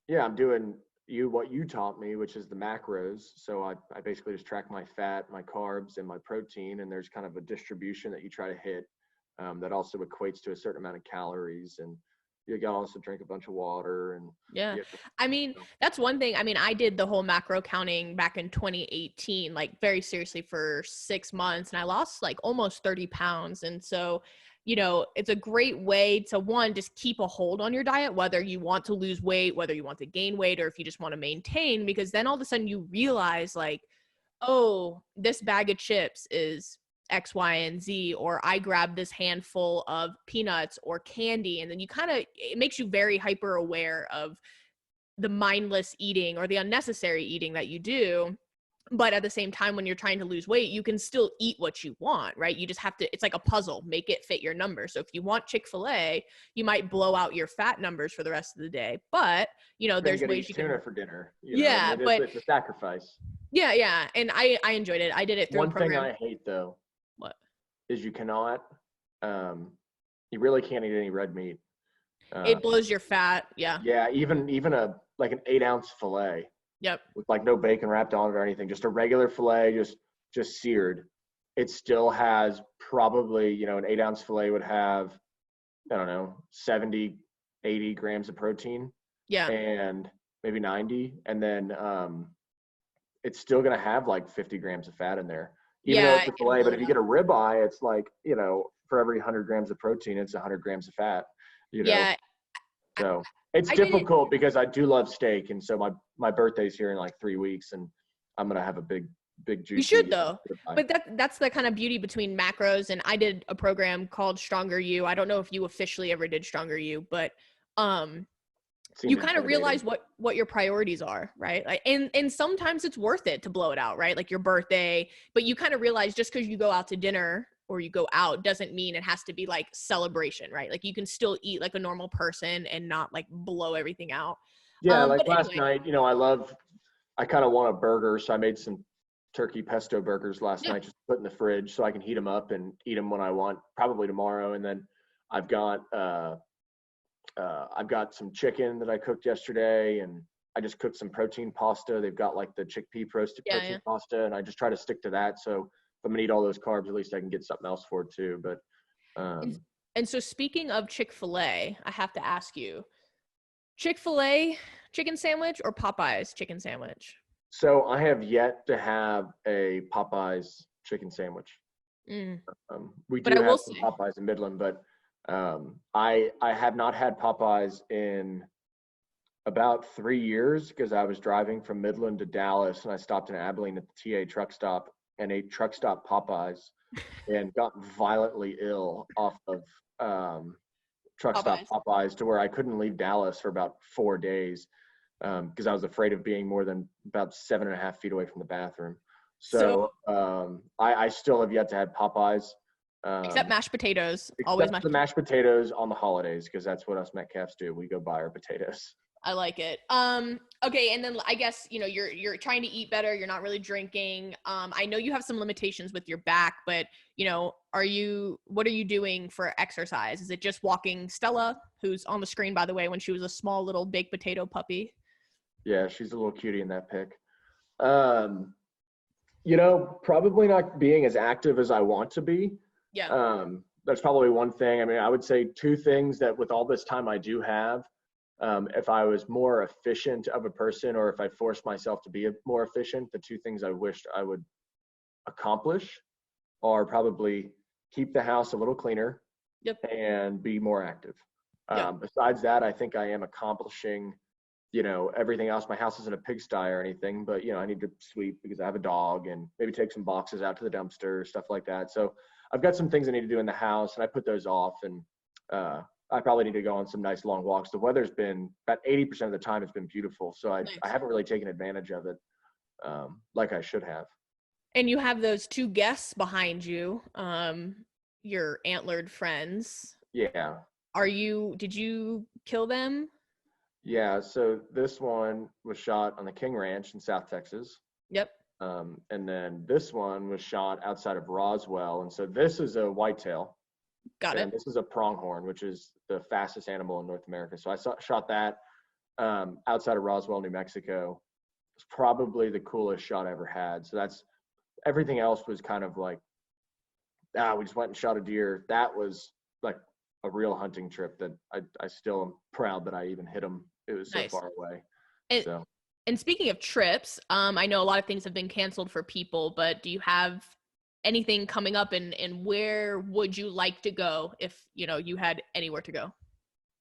[SPEAKER 2] yeah, I'm doing what you taught me, which is the macros. So I basically just track my fat, my carbs, and my protein. And there's kind of a distribution that you try to hit that also equates to a certain amount of calories. And you got to also drink a bunch of water. And
[SPEAKER 1] yeah, I mean, that's one thing. I mean, I did the whole macro counting back in 2018, like very seriously for 6 months, and I lost like almost 30 pounds. And so, you know, it's a great way to, one, just keep a hold on your diet, whether you want to lose weight, whether you want to gain weight, or if you just want to maintain, because then all of a sudden you realize like, oh, this bag of chips is X, Y, and Z, or I grabbed this handful of peanuts or candy. And then you it makes you very hyper aware of the mindless eating or the unnecessary eating that you do. But at the same time, when you're trying to lose weight, you can still eat what you want, right? You just have to, it's like a puzzle, make it fit your numbers. So if you want Chick-fil-A, you might blow out your fat numbers for the rest of the day. But, you know, there's ways you can.
[SPEAKER 2] Tuna for dinner.
[SPEAKER 1] Yeah, but
[SPEAKER 2] it's a sacrifice.
[SPEAKER 1] Yeah, yeah. And I enjoyed it. I did it through
[SPEAKER 2] One
[SPEAKER 1] a program.
[SPEAKER 2] thing I hate though.
[SPEAKER 1] What?
[SPEAKER 2] Is you cannot, you really can't eat any red meat.
[SPEAKER 1] It blows your fat. Yeah.
[SPEAKER 2] Yeah. Even like an 8-ounce filet.
[SPEAKER 1] Yep.
[SPEAKER 2] With like no bacon wrapped on it or anything, just a regular filet, just seared. It still has probably, you know, an 8-ounce filet would have, I don't know, 70, 80 grams of protein.
[SPEAKER 1] Yeah.
[SPEAKER 2] And maybe 90. And then it's still going to have like 50 grams of fat in there. Even though it's a filet, but if you get a ribeye, it's like, you know, for every 100 grams of protein, it's 100 grams of fat, you know? Yeah. So it's difficult because I do love steak. And so my birthday's here in like 3 weeks and I'm going to have a big juicy.
[SPEAKER 1] You should though. But that's the kind of beauty between macros. And I did a program called Stronger You. I don't know if you officially ever did Stronger You, but you kind of realize what your priorities are, right? Like, and sometimes it's worth it to blow it out, right? Like your birthday, but you kind of realize just because you go out to dinner or you go out doesn't mean it has to be like celebration, right? Like you can still eat like a normal person and not like blow everything out.
[SPEAKER 2] Yeah, like
[SPEAKER 1] But
[SPEAKER 2] last
[SPEAKER 1] anyway,
[SPEAKER 2] night, I kind of want a burger, so I made some turkey pesto burgers last
[SPEAKER 1] yeah,
[SPEAKER 2] night, just put in the fridge so I can heat them up and eat them when I want, probably tomorrow. And then I've got I've got some chicken that I cooked yesterday, and I just cooked some protein pasta. They've got like the chickpea roasted
[SPEAKER 1] yeah,
[SPEAKER 2] protein pasta, and I just try to stick to that. So if I'm gonna eat all those carbs, at least I can get something else for it too. But
[SPEAKER 1] and, and so speaking of Chick-fil-A, I have to ask you, Chick-fil-A chicken sandwich or Popeyes chicken sandwich?
[SPEAKER 2] so I have yet to have a Popeyes chicken sandwich.
[SPEAKER 1] Mm.
[SPEAKER 2] We
[SPEAKER 1] But I
[SPEAKER 2] do
[SPEAKER 1] will
[SPEAKER 2] have some
[SPEAKER 1] say,
[SPEAKER 2] Popeyes in Midland, but I have not had Popeyes in about 3 years because I was driving from Midland to Dallas and I stopped in Abilene at the TA truck stop and ate truck stop Popeyes and got violently ill off of truck stop
[SPEAKER 1] Popeyes.
[SPEAKER 2] Popeyes to where I couldn't leave Dallas for about 4 days because I was afraid of being more than about 7.5 feet away from the bathroom.
[SPEAKER 1] So
[SPEAKER 2] So I still have yet to have Popeyes.
[SPEAKER 1] except
[SPEAKER 2] Um,
[SPEAKER 1] mashed potatoes, always
[SPEAKER 2] except for
[SPEAKER 1] mashed
[SPEAKER 2] the
[SPEAKER 1] potatoes.
[SPEAKER 2] mashed potatoes on the holidays because that's what us Metcalfs do. We go buy our potatoes.
[SPEAKER 1] I like it. Okay, and then I guess you're trying to eat better. You're not really drinking. I know you have some limitations with your back, but what are you doing for exercise? Is it just walking Stella, who's on the screen by the way, when she was a small little baked potato puppy?
[SPEAKER 2] Yeah, she's a little cutie in that pic. Um, probably not being as active as I want to be.
[SPEAKER 1] Yeah.
[SPEAKER 2] That's probably one thing. I mean, I would say two things that with all this time I do have, if I was more efficient of a person or if I forced myself to be more efficient, the two things I wished I would accomplish are probably keep the house a little cleaner
[SPEAKER 1] Yep.
[SPEAKER 2] and be more active.
[SPEAKER 1] Yep.
[SPEAKER 2] Besides that, I think I am accomplishing everything else. My house isn't a pigsty or anything, but I need to sweep because I have a dog and maybe take some boxes out to the dumpster, stuff like that. So I've got some things I need to do in the house and I put those off, and I probably need to go on some nice long walks. The weather's been about 80% of the time it's been beautiful. So I
[SPEAKER 1] Nice.
[SPEAKER 2] haven't really taken advantage of it like I should have.
[SPEAKER 1] And you have those two guests behind you, your antlered friends.
[SPEAKER 2] Yeah.
[SPEAKER 1] Did you kill them?
[SPEAKER 2] Yeah. So this one was shot on the King Ranch in South Texas.
[SPEAKER 1] Yep.
[SPEAKER 2] And then this one was shot outside of Roswell. And so this is a whitetail.
[SPEAKER 1] Got
[SPEAKER 2] And
[SPEAKER 1] it.
[SPEAKER 2] this is a pronghorn, which is the fastest animal in North America. So I shot that outside of Roswell, New Mexico. It's probably the coolest shot I ever had. So that's everything else was kind of like, we just went and shot a deer. That was like a real hunting trip that I still am proud that I even hit him. It was so
[SPEAKER 1] Nice.
[SPEAKER 2] far away.
[SPEAKER 1] And,
[SPEAKER 2] So.
[SPEAKER 1] and speaking of trips, I know a lot of things have been canceled for people, but do you have anything coming up, and where would you like to go if you had anywhere to go?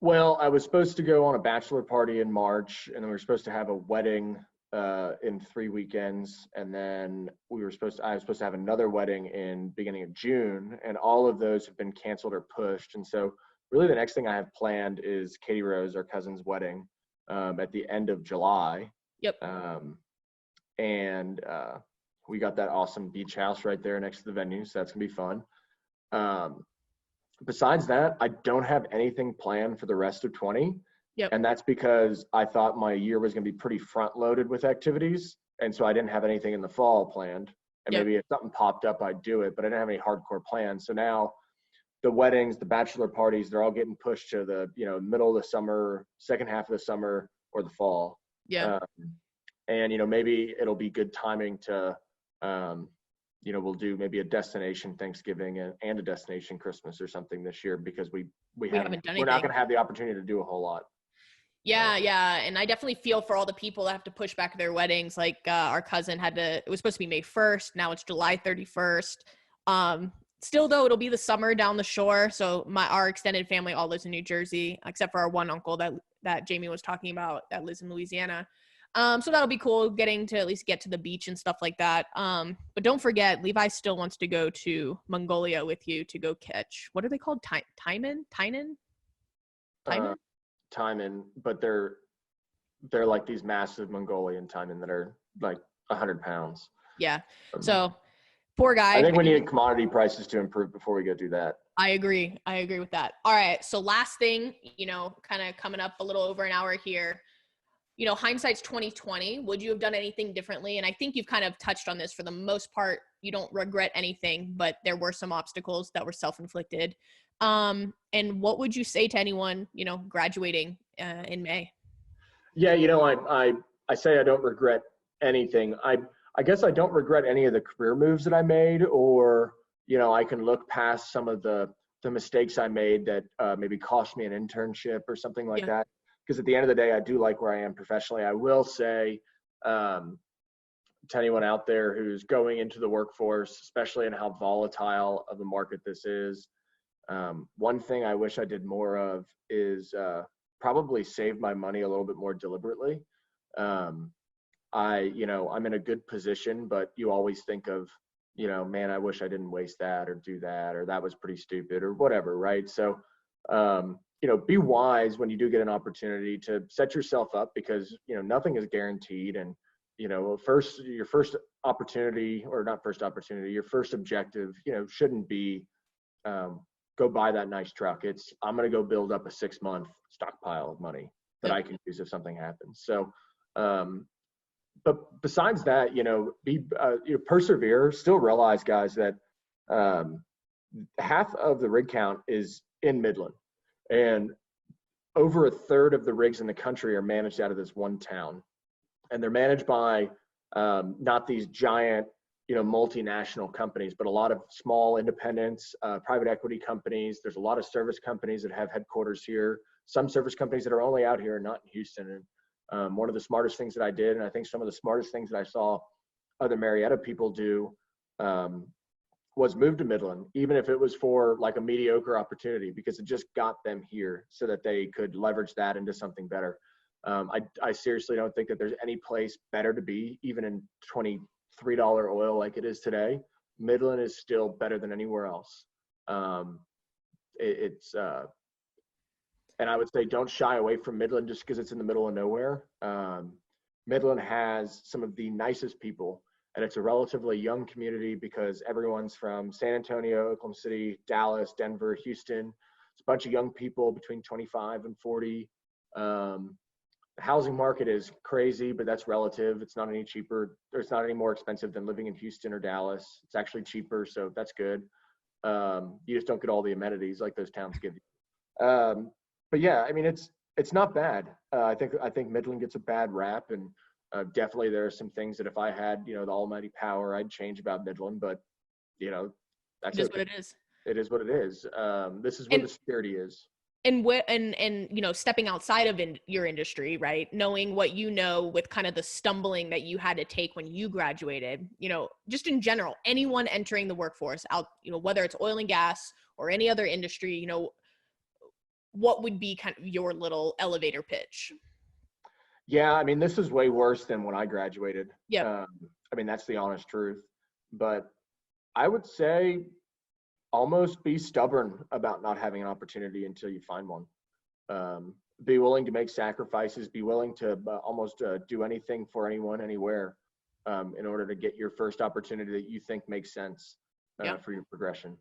[SPEAKER 2] Well, I was supposed to go on a bachelor party in March, and then we were supposed to have a wedding in 3 weekends, and then I was supposed to have another wedding in beginning of June, and all of those have been canceled or pushed. And so really the next thing I have planned is Katie Rose, our cousin's wedding, at the end of July.
[SPEAKER 1] Yep.
[SPEAKER 2] And we got that awesome beach house right there next to the venue, so that's gonna be fun. Besides that, I don't have anything planned for the rest of 20.
[SPEAKER 1] Yep.
[SPEAKER 2] And that's because I thought my year was going to be pretty front loaded with activities. And so I didn't have anything in the fall planned. And
[SPEAKER 1] Yep.
[SPEAKER 2] maybe if something popped up, I'd do it, but I didn't have any hardcore plans. So now the weddings, the bachelor parties, they're all getting pushed to the, middle of the summer, second half of the summer, or the fall.
[SPEAKER 1] Yeah.
[SPEAKER 2] And, maybe it'll be good timing to, we'll do maybe a destination Thanksgiving and a destination Christmas or something this year because we're
[SPEAKER 1] haven't done
[SPEAKER 2] not going
[SPEAKER 1] anything.
[SPEAKER 2] to have the opportunity to do a whole lot.
[SPEAKER 1] Yeah. And I definitely feel for all the people that have to push back their weddings. Like our cousin it was supposed to be May 1st. Now it's July 31st. Still though, it'll be the summer down the shore. So our extended family all lives in New Jersey, except for our one uncle that Jamie was talking about that lives in Louisiana. So that'll be cool getting to at least get to the beach and stuff like that. But don't forget, Levi still wants to go to Mongolia with you to go catch, what are they called? Taimen?
[SPEAKER 2] Taimen, but they're like these massive Mongolian taimen that are like 100 pounds.
[SPEAKER 1] Yeah. So Poor guy.
[SPEAKER 2] I think we need commodity prices to improve before we go do that.
[SPEAKER 1] I agree with that. All right. So last thing, kind of coming up a little over an hour here, hindsight's 2020. Would you have done anything differently? And I think you've kind of touched on this. For the most part, you don't regret anything, but there were some obstacles that were self-inflicted. And what would you say to anyone, graduating in May?
[SPEAKER 2] Yeah, I say I don't regret anything. I guess I don't regret any of the career moves that I made, or, I can look past some of the mistakes I made that maybe cost me an internship or something like that. Because at the end of the day, I do like where I am professionally. I will say to anyone out there who's going into the workforce, especially in how volatile of a market this is, one thing I wish I did more of is probably save my money a little bit more deliberately. I'm in a good position, but you always think of, man, I wish I didn't waste that or do that, or that was pretty stupid or whatever, right? So, be wise when you do get an opportunity to set yourself up, because, nothing is guaranteed. And, your first opportunity, or not first opportunity, your first objective, shouldn't be go buy that nice truck. It's, I'm going to go build up a 6-month stockpile of money that I can use if something happens. So, but besides that, persevere. Still realize, guys, that half of the rig count is in Midland, and over a third of the rigs in the country are managed out of this one town, and they're managed by not these giant, multinational companies, but a lot of small independents, private equity companies. There's a lot of service companies that have headquarters here. Some service companies that are only out here and not in Houston. And one of the smartest things that I did, and I think some of the smartest things that I saw other Marietta people do, was move to Midland, even if it was for like a mediocre opportunity, because it just got them here so that they could leverage that into something better. I seriously don't think that there's any place better to be, even in $23 oil like it is today. Midland is still better than anywhere else. And I would say don't shy away from Midland just because it's in the middle of nowhere. Midland has some of the nicest people, and it's a relatively young community because everyone's from San Antonio, Oklahoma City, Dallas, Denver, Houston. It's a bunch of young people between 25 and 40. The housing market is crazy, but that's relative. It's not any cheaper, or it's not any more expensive than living in Houston or Dallas. It's actually cheaper, so that's good. You just don't get all the amenities like those towns give you. But yeah, I mean, it's not bad. I think Midland gets a bad rap, and definitely there are some things that if I had, the almighty power, I'd change about Midland. But that's
[SPEAKER 1] what it is.
[SPEAKER 2] It is what it is. This is where the security is.
[SPEAKER 1] And stepping outside of your industry, right? Knowing what with kind of the stumbling that you had to take when you graduated, just in general, anyone entering the workforce out, whether it's oil and gas or any other industry, what would be kind of your little elevator pitch?
[SPEAKER 2] Yeah, I mean, this is way worse than when I graduated.
[SPEAKER 1] Yeah.
[SPEAKER 2] I mean, that's the honest truth. But I would say almost be stubborn about not having an opportunity until you find one. Be willing to make sacrifices, be willing to almost do anything for anyone, anywhere, in order to get your first opportunity that you think makes sense for your progression.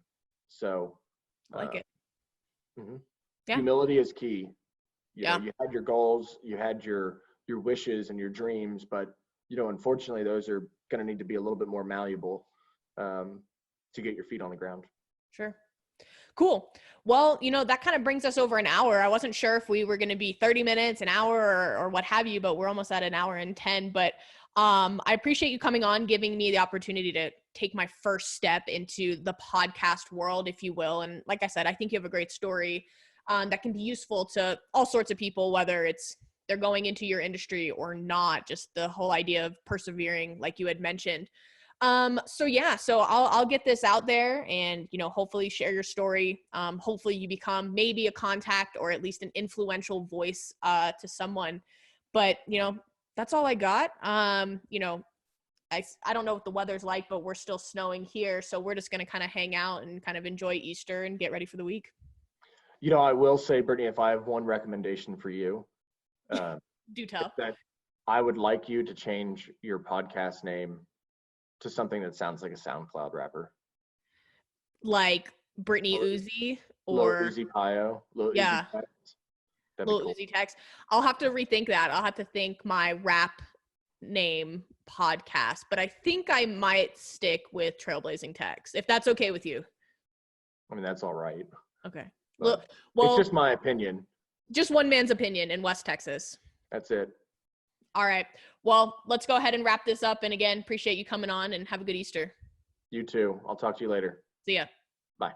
[SPEAKER 2] So
[SPEAKER 1] I like it.
[SPEAKER 2] Mm-hmm.
[SPEAKER 1] Yeah.
[SPEAKER 2] Humility is key. You had your goals, you had your wishes and your dreams, but unfortunately those are going to need to be a little bit more malleable to get your feet on the ground.
[SPEAKER 1] Sure. Cool. Well, that kind of brings us over an hour. I wasn't sure if we were going to be 30 minutes, an hour, or what have you, but we're almost at an hour and 10. But I appreciate you coming on, giving me the opportunity to take my first step into the podcast world, if you will. And like I said, I think you have a great story that can be useful to all sorts of people, whether it's they're going into your industry or not, just the whole idea of persevering, like you had mentioned. So I'll get this out there and, hopefully share your story. Hopefully you become maybe a contact or at least an influential voice to someone. But, that's all I got. I don't know what the weather's like, but we're still snowing here. So we're just going to kind of hang out and kind of enjoy Easter and get ready for the week.
[SPEAKER 2] I will say, Brittany, if I have one recommendation for you,
[SPEAKER 1] do tell.
[SPEAKER 2] That I would like you to change your podcast name to something that sounds like a SoundCloud rapper.
[SPEAKER 1] Like Brittany
[SPEAKER 2] Lil-
[SPEAKER 1] Uzi
[SPEAKER 2] Lil
[SPEAKER 1] or
[SPEAKER 2] Uzi Pio. Lil
[SPEAKER 1] yeah,
[SPEAKER 2] Uzi Tex. That'd
[SPEAKER 1] Lil
[SPEAKER 2] be cool.
[SPEAKER 1] Uzi Tex. I'll have to rethink that. I'll have to think my rap name podcast, but I think I might stick with Trailblazing Tex, if that's okay with you.
[SPEAKER 2] I mean, that's all right.
[SPEAKER 1] Okay.
[SPEAKER 2] But
[SPEAKER 1] Well,
[SPEAKER 2] it's just my opinion.
[SPEAKER 1] just one man's opinion in West Texas.
[SPEAKER 2] That's it.
[SPEAKER 1] All right. Well, let's go ahead and wrap this up. And again, appreciate you coming on and have a good Easter.
[SPEAKER 2] You too. I'll talk to you later.
[SPEAKER 1] See ya.
[SPEAKER 2] Bye.